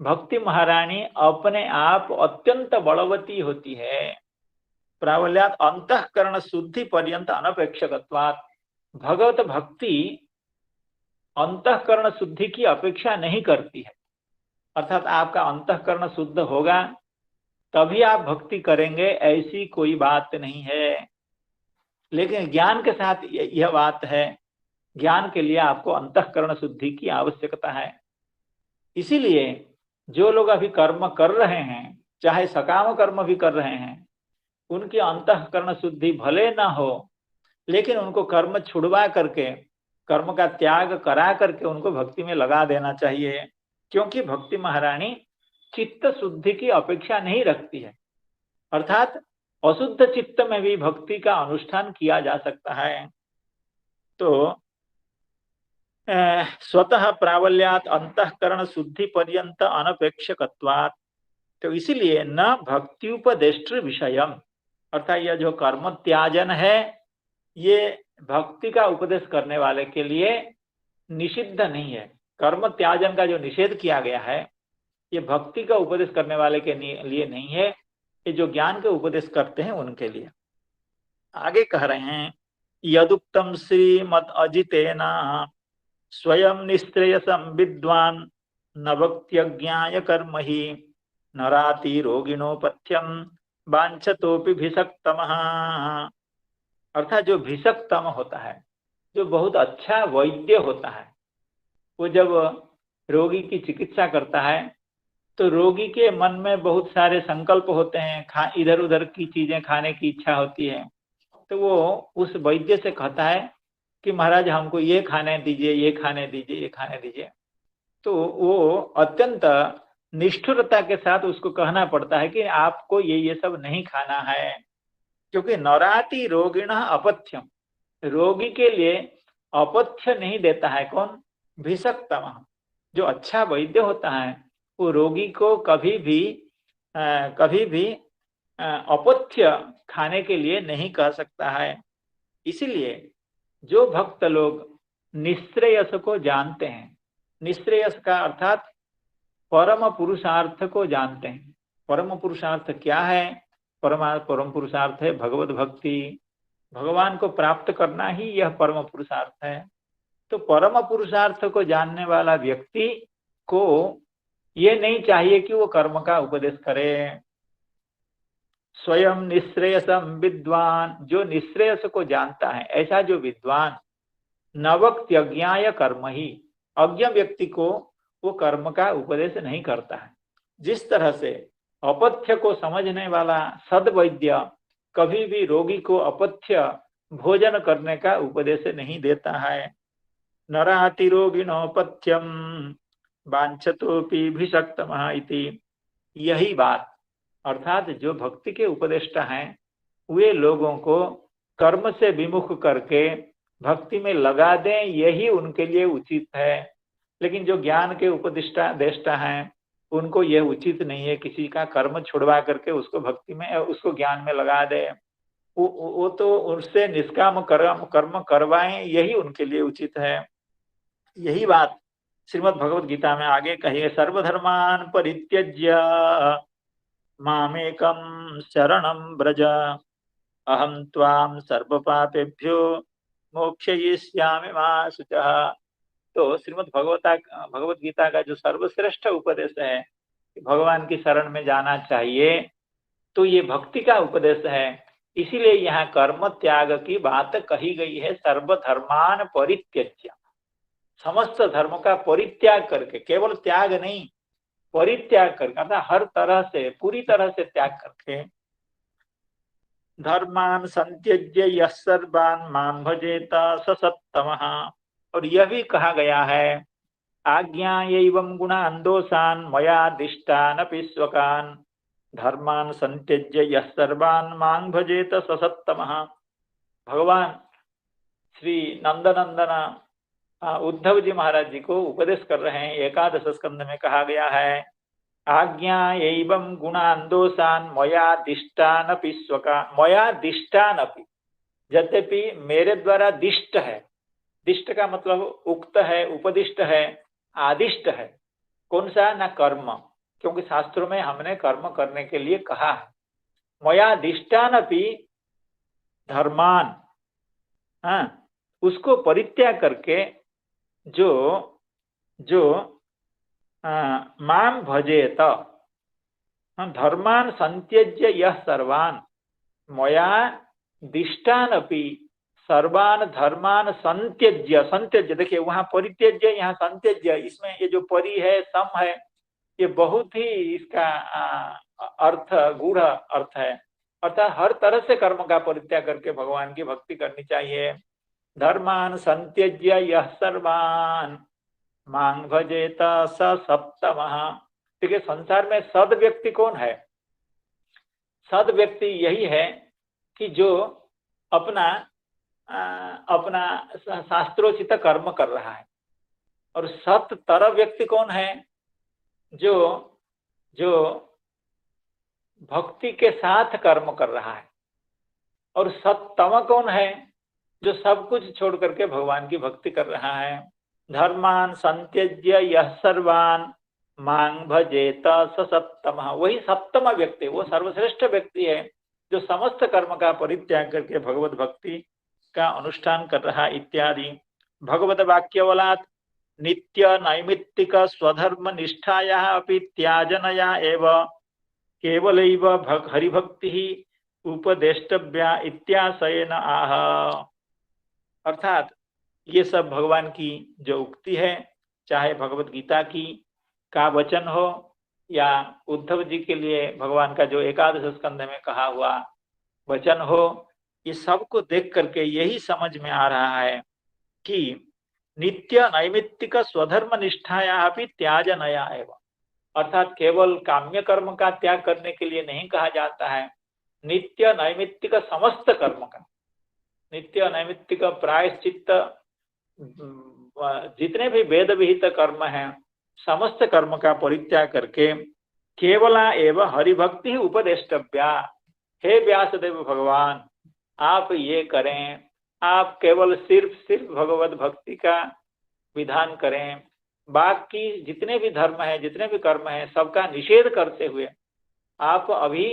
भक्ति महारानी अपने आप अत्यंत बलवती होती है। प्राबल्यात अंतःकरण शुद्धि पर्यंत अनपेक्षकत्वात्, भगवत भक्ति अंतःकरण शुद्धि की अपेक्षा नहीं करती है। अर्थात आपका अंतःकरण शुद्ध होगा तभी आप भक्ति करेंगे, ऐसी कोई बात नहीं है। लेकिन ज्ञान के साथ यह बात है, ज्ञान के लिए आपको अंतःकरण शुद्धि की आवश्यकता है। इसीलिए जो लोग अभी कर्म कर रहे हैं, चाहे सकाम कर्म भी कर रहे हैं, उनकी अंतःकरण शुद्धि भले ना हो, लेकिन उनको कर्म छुड़वा करके, कर्म का त्याग करा करके उनको भक्ति में लगा देना चाहिए। क्योंकि भक्ति महारानी चित्त शुद्धि की अपेक्षा नहीं रखती है। अर्थात अशुद्ध चित्त में भी भक्ति का अनुष्ठान किया जा सकता है। तो स्वतः प्राबल्यात अंतःकरण शुद्धि पर्यंत अनपेक्षकत्वात्, तो इसीलिए न भक्त्युपदेष्टि विषयम, अर्थात यह जो कर्म त्याजन है, ये भक्ति का उपदेश करने वाले के लिए निषिद्ध नहीं है। कर्म त्याजन का जो निषेध किया गया है, ये भक्ति का उपदेश करने वाले के लिए नहीं है, ये जो ज्ञान के उपदेश करते हैं उनके लिए। आगे कह रहे हैं, यदुक्तम श्रीमद अजितेना स्वयं निश्रेयसं विद्वान् न भक्त्यज्ञाय कर्म ही नराति रोगिणोपथ्यम वांछतोपि भिषक्तमः। अर्थात जो भिषक्तम होता है, जो बहुत अच्छा वैद्य होता है, वो जब रोगी की चिकित्सा करता है तो रोगी के मन में बहुत सारे संकल्प होते हैं, इधर उधर की चीजें खाने की इच्छा होती है। तो वो उस वैद्य से कहता है कि महाराज हमको ये खाने दीजिए, ये खाने दीजिए, ये खाने दीजिए। तो वो अत्यंत निष्ठुरता के साथ उसको कहना पड़ता है कि आपको ये सब नहीं खाना है, क्योंकि नराति रोगिण अपथ्यम, रोगी के लिए अपथ्य नहीं देता है कौन? भिषक्तम। जो अच्छा वैद्य होता है वो रोगी को कभी भी अपथ्य खाने के लिए नहीं कह सकता है। इसीलिए जो भक्त लोग निश्रेयस को जानते हैं, निश्रेयस का अर्थात परम पुरुषार्थ को जानते हैं। परम पुरुषार्थ क्या है? परम पुरुषार्थ है भगवत भक्ति, भगवान को प्राप्त करना ही यह परम पुरुषार्थ है। तो परम पुरुषार्थ को जानने वाला व्यक्ति को ये नहीं चाहिए कि वो कर्म का उपदेश करे। स्वयं निश्रेयसम विद्वान, जो निश्रेयस को जानता है, ऐसा जो विद्वान, नवक्त्यज्ञाय कर्म ही, अज्ञ व्यक्ति को वो कर्म का उपदेश नहीं करता है। जिस तरह से अपथ्य को समझने वाला सद्वैद्य कभी भी रोगी को अपथ्य भोजन करने का उपदेश नहीं देता है। नराति रोगिणोपथ्यम वांछतोपि भिषक्तमः इति, यही बात, अर्थात जो भक्ति के उपदेष्टा हैं वे लोगों को कर्म से विमुख करके भक्ति में लगा दें, यही उनके लिए उचित है। लेकिन जो ज्ञान के उपदेष्टा देष्टा हैं उनको यह उचित नहीं है किसी का कर्म छुड़वा करके उसको भक्ति में, उसको ज्ञान में लगा दे। वो तो उससे निष्काम कर्म करवाएं, यही उनके लिए उचित है। यही बात श्रीमद् भगवद गीता में आगे कही है, सर्वधर्मान परित्यज्य मामेकं शरणं व्रज अहं त्वां सर्वपापेभ्यो मोक्षयिष्यामि मा शुचः। तो श्रीमद् भगवत गीता का जो सर्वश्रेष्ठ उपदेश है कि भगवान की शरण में जाना चाहिए, तो ये भक्ति का उपदेश है। इसीलिए यहाँ कर्म त्याग की बात कही गई है। सर्वधर्मान परित्यज्य, समस्त धर्म का परित्याग करके, केवल त्याग नहीं, परित्याग करके, अर्थात हर तरह से, पूरी तरह से त्याग करके, धर्मान संत्यज्य यः सर्वान् मां भजेत स सत्तमः। और यह भी कहा गया है, आज्ञा एवं गुणान् दोषान् मया दिष्टानपि स्वकान् धर्मान संत्यज्य यः सर्वान् मां भजेत स सत्तमः। भगवान श्री नंदनंदन उद्धव जी महाराज जी को उपदेश कर रहे हैं। एकादश स्कंद में कहा गया है, आज्ञा एवं गुणान् दोषान् मया दिष्टानपि स्वकान्, मया दिष्टानपि, यद्यपि मेरे द्वारा दिष्ट है, दिष्ट का मतलब उक्त है, उपदिष्ट है, आदिष्ट है। कौन सा? ना कर्म, क्योंकि शास्त्रों में हमने कर्म करने के लिए कहा है। मयादिष्टानपि धर्मान, हाँ, उसको परित्याग करके जो जो माम भजेत, धर्मान संत्यज्य यह सर्वान मया दिष्टानपि सर्वान धर्मान संत्यज्य, संत्यज्य देखिए वहां परित्यज्य यहाँ संत्यज्य, इसमें ये जो परि है सम है, ये बहुत ही इसका अर्थ गूढ़ अर्थ है। अर्थात हर तरह से कर्म का परित्याग करके भगवान की भक्ति करनी चाहिए। धर्मान संत्यज्य यह सर्वान मांग भजेत स सप्तमः। देखिए संसार में सद व्यक्ति कौन है? सद व्यक्ति यही है कि जो अपना अपना शास्त्रोचित कर्म कर रहा है। और सत तर व्यक्ति कौन है? जो जो भक्ति के साथ कर्म कर रहा है। और सत्तम कौन है? जो सब कुछ छोड़ करके भगवान की भक्ति कर रहा है। धर्मान संत्यज्य यह सर्वान मांग भजेत स सप्तमः, वही सप्तम व्यक्ति, वो सर्वश्रेष्ठ व्यक्ति है जो समस्त कर्म का परित्याग करके भगवत भक्ति का अनुष्ठान कर रहा इत्यादि। भगवत वाक्यवलात् नित्य नैमित्तिक स्वधर्म निष्ठाया अपि त्याजनया एव केवलैव हरिभक्ति उपदेष्टव्या इत्याशयेन आह। अर्थात ये सब भगवान की जो उक्ति है, चाहे भगवत गीता की का वचन हो या उद्धव जी के लिए भगवान का जो एकादश स्कंध में कहा हुआ वचन हो, ये सबको देख करके यही समझ में आ रहा है कि नित्य नैमित्तिक स्वधर्म निष्ठाया भी त्याजनया एवं, अर्थात केवल काम्य कर्म का त्याग करने के लिए नहीं कहा जाता है, नित्य नैमित्तिक समस्त कर्म का, नित्य नैमित्तिक प्रायश्चित्त जितने भी वेद विहित कर्म हैं समस्त कर्म का परित्याग करके केवला एवं हरिभक्ति उपदेष्टव्या। हे व्यासदेव भगवान, आप ये करें, आप केवल सिर्फ भगवत भक्ति का विधान करें, बाकी जितने भी धर्म है, जितने भी कर्म है, सबका निषेध करते हुए आप अभी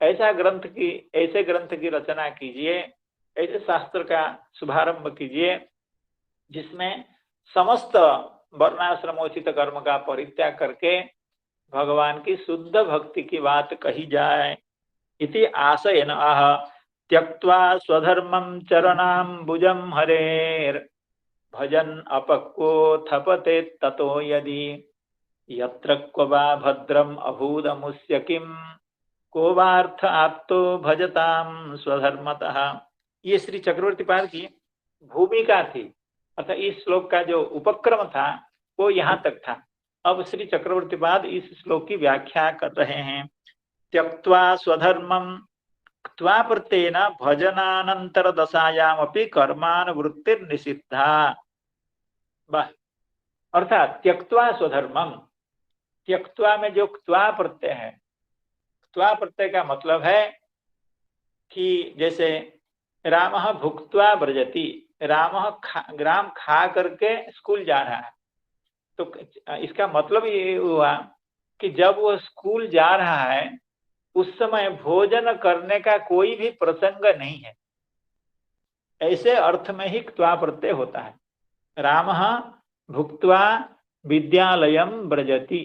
ऐसे ग्रंथ की रचना कीजिए, ऐसे शास्त्र का शुभारंभ कीजिए जिसमें समस्त वर्णाश्रमोचित कर्म का परित्याग करके भगवान की शुद्ध भक्ति की बात कही जाए। इति आशयेन आह त्यक्त्वा स्वधर्मं चरणाम्बुजं हरेर भजन अपक्वो थपते ततो यदि यत्र क्व वा भद्रम अभूदमुस्य किम को वार्थ आप्तो भजताम स्वधर्मतः। ये श्री चक्रवर्ती पाद की भूमिका थी, अर्थात इस श्लोक का जो उपक्रम था वो यहाँ तक था। अब श्री चक्रवर्ती पाद इस श्लोक की व्याख्या कर रहे हैं। त्यक्त्वा स्वधर्मं त्वा प्रत्येन भजनानंतर दशायामपि कर्मानुवृत्तिर्निषिद्धा। अर्थात त्यक्त्वा स्वधर्मम, त्यक्त्वा में जो त्वा प्रत्यय है, त्वा प्रत्यय का मतलब है कि जैसे रामः भुक्त्वा व्रजति, राम खा करके स्कूल जा रहा है, तो इसका मतलब ये हुआ कि जब वो स्कूल जा रहा है उस समय भोजन करने का कोई भी प्रसंग नहीं है, ऐसे अर्थ में ही त्वा प्रत्यय होता है। रामः भुक्त्वा विद्यालयम व्रजति,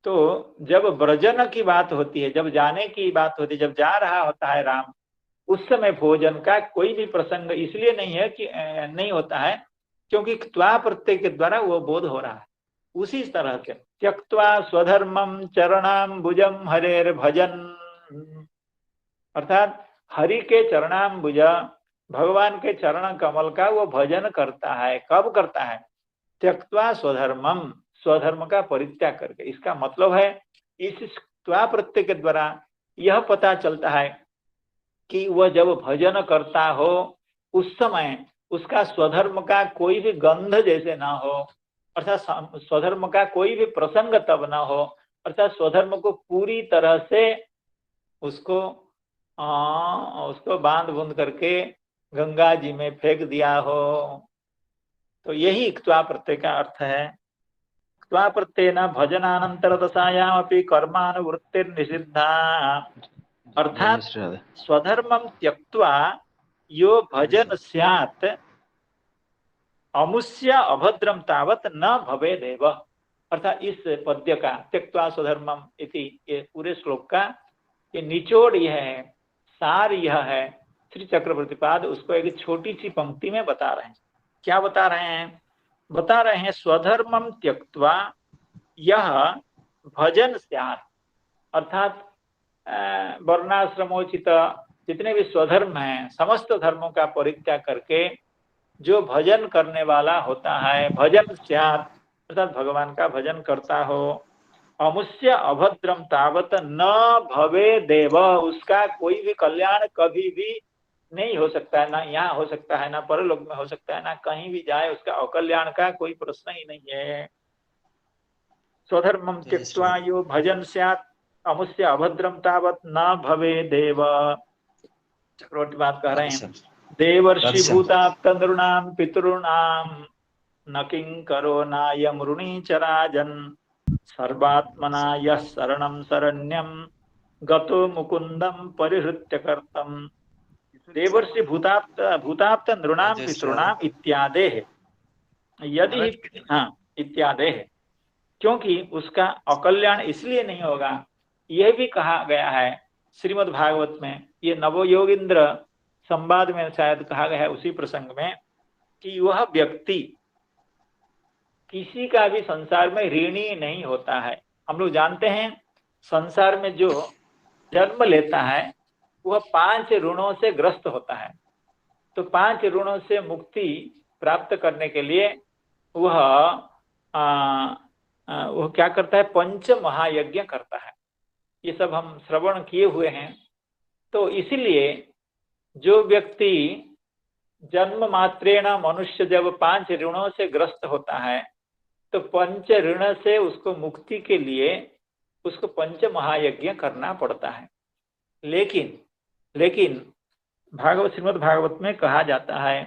तो जब व्रजन की बात होती है, जब जाने की बात होती है, जब जा रहा होता है राम, उस समय भोजन का कोई भी प्रसंग इसलिए नहीं है कि नहीं होता है क्योंकि त्वा प्रत्यय के द्वारा वो बोध हो रहा है। उसी तरह से त्यक्त्वा स्वधर्मं चरणाम्बुजं हरेर भजन, अर्थात हरि के चरणाम्बुज भगवान के चरण कमल का वो भजन करता है। कब करता है? त्यक्त्वा स्वधर्मम, स्वधर्म का परित्याग करके। इसका मतलब है इस त्वा प्रत्यय के द्वारा यह पता चलता है कि वह जब भजन करता हो उस समय उसका स्वधर्म का कोई भी गंध जैसे ना हो, अर्थात स्वधर्म का कोई भी प्रसंग तब ना हो, अर्थात स्वधर्म को पूरी तरह से उसको बांध बूंद करके गंगा जी में फेंक दिया हो। तो यही त्वा प्रत्यय का अर्थ है। त्यक्त्वा प्रत्येन भजनानन्तरदशायामपि कर्मानुवृत्तिर्निषिद्धा। अर्थात स्वधर्मं त्यक्त्वा यो भजन स्यात् अमुष्य अभद्रम तावत न भवेदेव। अर्थात इस पद्य का त्यक्त्वा स्वधर्मम इति ये पूरे श्लोक का ये निचोड़ यह है, सार यह है। श्री चक्रवर्तीपाद उसको एक छोटी सी पंक्ति में बता रहे हैं। क्या बता रहे हैं? बता रहे हैं स्वधर्मम त्यक्त्वा यह भजन स्यात्, अर्थात वर्णाश्रमोचित जितने भी स्वधर्म हैं समस्त धर्मों का परित्याग करके जो भजन करने वाला होता है, भजन स्यात् अर्थात भगवान का भजन करता हो, अमुष्य अभद्रम तावत न भवे देव, उसका कोई भी कल्याण कभी भी नहीं हो सकता है, ना यहाँ हो सकता है, ना परलोक में हो सकता है, ना कहीं भी जाए उसका अकल्याण का कोई प्रश्न ही नहीं है। स्वधर्मम त्यक्त्वा यो भजन स्यात् अमुष्य अभद्रम तावत न भवे देव। चक्रवर्ती बात कह रहे हैं, देवर्षि भूताप्त नृणाम पितॄणाम न किंकरो नायम ऋणीचराजन् सर्वात्मना यः शरणं शरण्यं गतो मुकुंदम परिहृत्य कर्तम। देवर्षि भूताप्त नृणाम पितॄणाम इत्यादि है, यदि हाँ इत्यादि है, क्योंकि उसका अकल्याण इसलिए नहीं होगा, यह भी कहा गया है श्रीमद् भागवत में, ये नवयोगींद्र संवाद में शायद कहा गया है उसी प्रसंग में, कि वह व्यक्ति किसी का भी संसार में ऋणी नहीं होता है। हम लोग जानते हैं संसार में जो जन्म लेता है वह 5 ऋणों से ग्रस्त होता है। तो 5 ऋणों से मुक्ति प्राप्त करने के लिए वह क्या करता है? पंच महायज्ञ करता है। ये सब हम श्रवण किए हुए हैं। तो इसलिए जो व्यक्ति जन्म मात्रेण मनुष्य जब 5 ऋणों से ग्रस्त होता है तो पंच ऋण से उसको मुक्ति के लिए उसको पंच महायज्ञ करना पड़ता है। लेकिन भागवत श्रीमद् भागवत में कहा जाता है,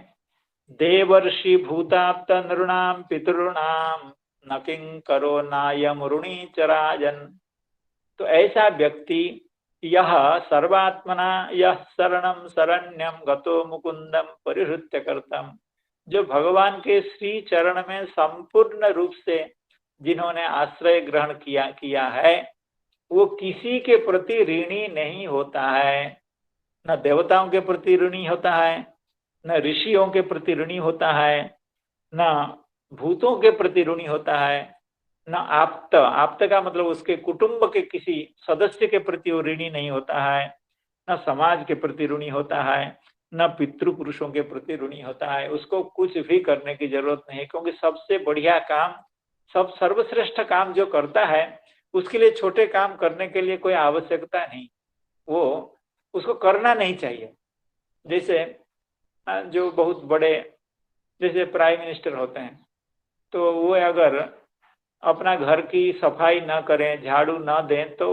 देवर्षि भूताप्त नृणाम पितॄणाम न किंकरो नायम ऋणीचराजन्। तो ऐसा व्यक्ति यह सर्वात्मना यह शरणं शरण्यम गतो मुकुंदम परिहृत्य कर्तम, जो भगवान के श्री चरण में संपूर्ण रूप से जिन्होंने आश्रय ग्रहण किया है, वो किसी के प्रति ऋणी नहीं होता है। न देवताओं के प्रति ऋणी होता है, न ऋषियों के प्रति ऋणी होता है, न भूतों के प्रति ऋणी होता है, न आप्त का मतलब उसके कुटुंब के किसी सदस्य के प्रति वो ऋणी नहीं होता है, न समाज के प्रति ऋणी होता है, न पितृ पुरुषों के प्रति ऋणी होता है। उसको कुछ भी करने की जरूरत नहीं, क्योंकि सबसे बढ़िया काम, सब सर्वश्रेष्ठ काम जो करता है उसके लिए छोटे काम करने के लिए कोई आवश्यकता नहीं, वो उसको करना नहीं चाहिए। जैसे जो बहुत बड़े जैसे प्राइम मिनिस्टर होते हैं, तो वो अगर अपना घर की सफाई न करें, झाड़ू न दें, तो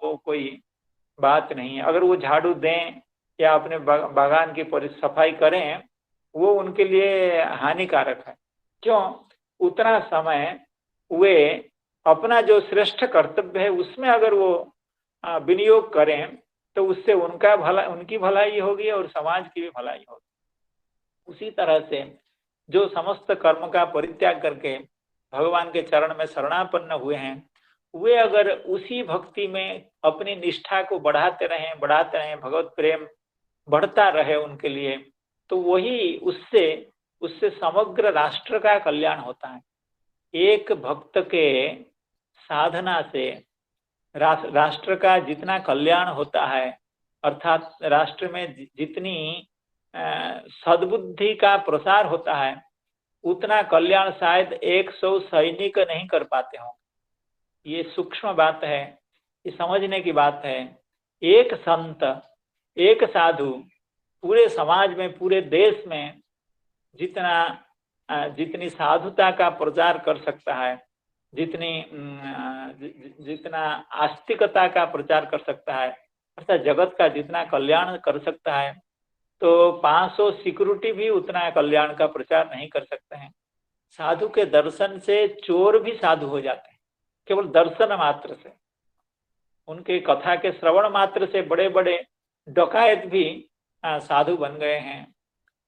वो कोई बात नहीं है। अगर वो झाड़ू दें या अपने बागान की सफाई करें, वो उनके लिए हानिकारक है। क्यों? उतना समय वे अपना जो श्रेष्ठ कर्तव्य है उसमें अगर वो विनियोग करें तो उससे उनकी भलाई होगी और समाज की भी भलाई होगी। उसी तरह से जो समस्त कर्म का परित्याग करके भगवान के चरण में शरणापन्न हुए हैं, वे अगर उसी भक्ति में अपनी निष्ठा को बढ़ाते रहें, भगवत प्रेम बढ़ता रहे उनके लिए, तो वही उससे समग्र राष्ट्र का कल्याण होता है। एक भक्त के साधना से राष्ट्र का जितना कल्याण होता है, अर्थात राष्ट्र में जितनी सद्बुद्धि का प्रसार होता है, उतना कल्याण शायद 100 सैनिक नहीं कर पाते हों। ये सूक्ष्म बात है, ये समझने की बात है। एक संत, एक साधु पूरे समाज में, पूरे देश में जितनी साधुता का प्रचार कर सकता है, जितना आस्तिकता का प्रचार कर सकता है, अर्थात जगत का जितना कल्याण कर सकता है, तो 500 सिक्योरिटी भी उतना कल्याण का प्रचार नहीं कर सकते हैं। साधु के दर्शन से चोर भी साधु हो जाते हैं, केवल दर्शन मात्र से। उनके कथा के श्रवण मात्र से बड़े बड़े डकायत भी साधु बन गए हैं।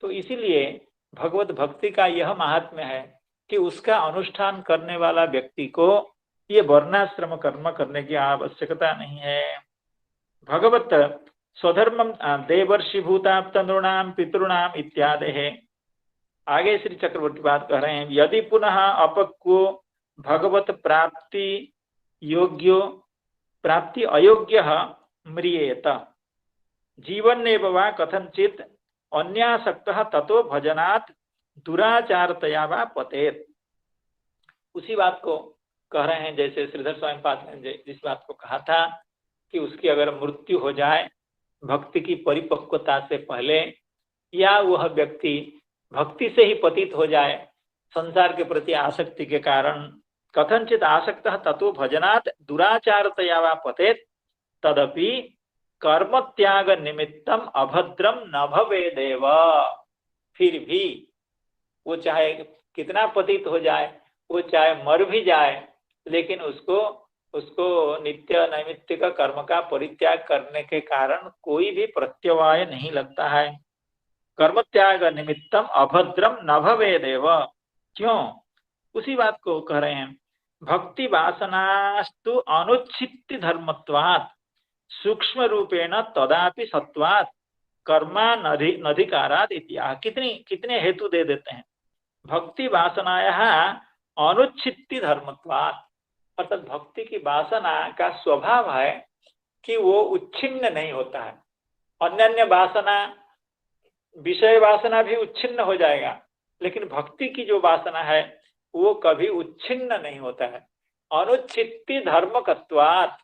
तो इसीलिए भगवत भक्ति का यह महात्म्य है कि उसका अनुष्ठान करने वाला व्यक्ति को ये वर्णाश्रम कर्म करने की आवश्यकता नहीं है। भगवत स्वधर्मम देवर्षि भूताप्त नृणाम पितृणाम इत्यादि है। आगे श्री चक्रवर्ती बात कह रहे हैं, यदि पुनः अपक्वो भगवत प्राप्ति योग्यो प्राप्ति अयोग्य म्रियेत जीवन्नेव वा कथंचित अन्यासक्त ततो भजनात् दुराचारतया वा पतेत। उसी बात को कह रहे हैं जैसे श्रीधर स्वामी पाद ने जिस बात को कहा था कि उसकी अगर मृत्यु हो जाए भक्ति की परिपक्वता से पहले, या वह व्यक्ति भक्ति से ही पतित हो जाए संसार के प्रति आसक्ति के कारण, कथंचित आसक्त ततो भजनात् दुराचारतया वा पतेत तदपि कर्म त्याग निमित्तम अभद्रम न भवेदेव। फिर भी वो चाहे कितना पतित हो जाए, वो चाहे मर भी जाए, लेकिन उसको नित्य नैमित्तिक कर्म का परित्याग करने के कारण कोई भी प्रत्यवाय नहीं लगता है। कर्म त्याग निमित्तम अभद्रम न भवेदेव। क्यों? उसी बात को कह रहे हैं, भक्ति वासनास्तु अनुच्छित्ति धर्मत्वात् सूक्ष्म रूपेण तदापि सत्वात् कर्मानधिकारात् इत्याह। कितने हेतु दे देते हैं। भक्ति वासनायाः अनुच्छित्ति धर्मत्वात्, अर्थात भक्ति की वासना का स्वभाव है कि वो उच्छिन्न नहीं होता है। अन्य वासना, विषय वासना भी उच्छिन्न हो जाएगा, लेकिन भक्ति की जो वासना है वो कभी उच्छिन्न नहीं होता है। अनुच्छित्ति धर्मकत्वात्,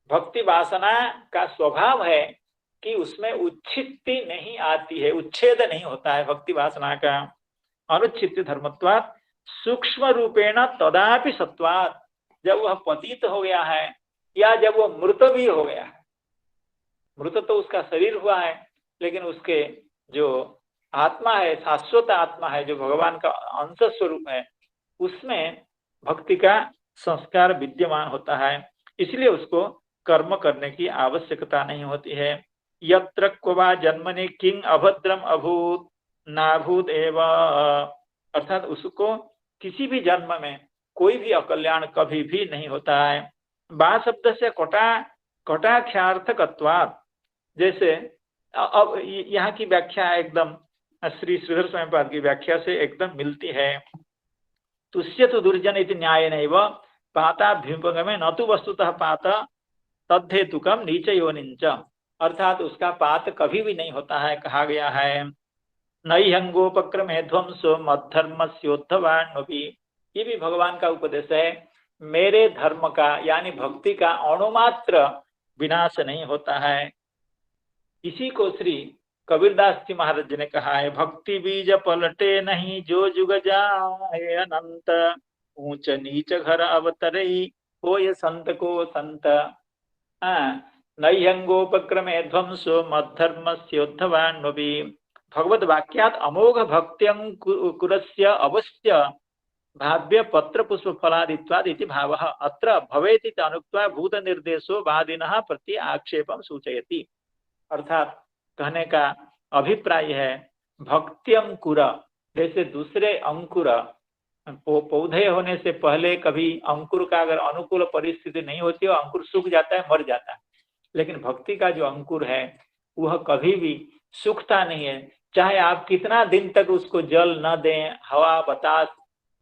भक्ति वासना का स्वभाव है कि उसमें उच्छित्ति नहीं आती है, उच्छेद नहीं होता है भक्ति वासना का। अनुच्छित्ति धर्मत्वात् सूक्ष्म रूपेण तदापि सत्वात्, जब वह पतित हो गया है या जब वो मृत भी हो गया है, मृत तो उसका शरीर हुआ है, लेकिन उसके जो आत्मा है, शाश्वत आत्मा है, जो भगवान का अंश स्वरूप है, उसमें भक्ति का संस्कार विद्यमान होता है। इसलिए उसको कर्म करने की आवश्यकता नहीं होती है। यत्र क्वा जन्मनि किंग अभद्रम अभूत नाभूत एव, अर्थात उसको किसी भी जन्म में कोई भी अकल्याण कभी भी नहीं होता है। बा शब्द से कटाक्षार्थकत्वात्, जैसे अब यहाँ की व्याख्या एकदम श्री श्रीधर स्वामी पाद की व्याख्या से एकदम मिलती है। तुष्य तो दुर्जन इति न्यायेनैव पाताभ्युपगमे न तो वस्तुतः पात तद्धेतुकम नीच योनिंच, अर्थात उसका पात कभी भी नहीं होता है। कहा गया है नैहंगोपक्रमे ध्वंसो मद्धर्मस्योद्धवान्वपि, ये भी भगवान का उपदेश है। मेरे धर्म का यानी भक्ति का अणुमात्र विनाश नहीं होता है। इसी को श्री कबीरदास जी महाराज जी ने कहा है, भक्ति बीज पलटे नहीं जो जुग जाए अनंत, ऊंच नीच घर अवतरई हो ये संत को संत। नैहंगोपक्रमे ध्वंसो मद्धर्मस्योद्धवान्वपि, भगवद वाक्यात अमोघ भक्त्यंकुरस्य अवश्य भाव्य पत्र पुष्प फलादित्वाद इति भावः अत्र भवेति अनुक्त्वा भूत निर्देशो वादिनः प्रति आक्षेपम सूचयति। अर्थात कहने का अभिप्राय है, भक्ति अंकुर जैसे दूसरे अंकुर पौधे होने से पहले कभी अंकुर का अगर अनुकूल परिस्थिति नहीं होती, अंकुर सूख जाता है, मर जाता है, लेकिन भक्ति का जो अंकुर है वह कभी भी सूखता नहीं है। चाहे आप कितना दिन तक उसको जल न दें, हवा बतास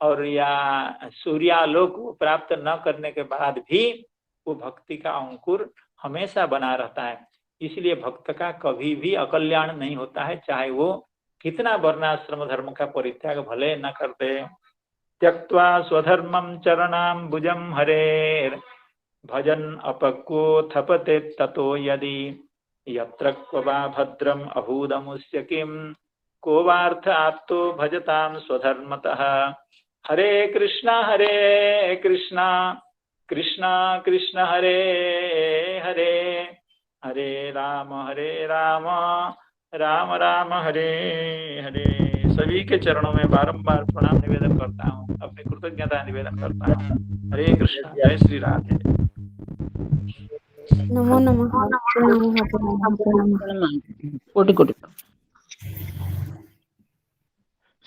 और या सूर्यालोक प्राप्त न करने के बाद भी वो भक्ति का अंकुर हमेशा बना रहता है। इसलिए भक्त का कभी भी अकल्याण नहीं होता है, चाहे वो कितना वर्णाश्रम धर्म का परित्याग भले न करते। त्यक्त्वा स्वधर्मं चरणाम्बुजं हरेर भजन अपक्वो थपते ततो यदि, यत्र क्वा भद्रम अभूदमुस्य किम को वार्थ आप्तो भजतां स्वधर्मतः। हरे कृष्णा कृष्णा कृष्णा हरे हरे, हरे राम राम राम हरे हरे। सभी के चरणों में बारंबार प्रणाम निवेदन करता हूँ, अपनी कृतज्ञता निवेदन करता हूँ। हरे कृष्ण, जय श्री राधे। नमो नमः। प्रणाम प्रणाम। कोटि कोटि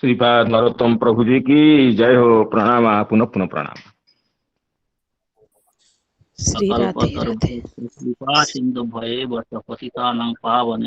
श्रीपाद नरोत्तम प्रभु जी की जय हो। प्रणाम, पुनः पुनः प्रणाम। श्री राधे राधे। कृपा सिंधु भये वर्ष पतितानां पावन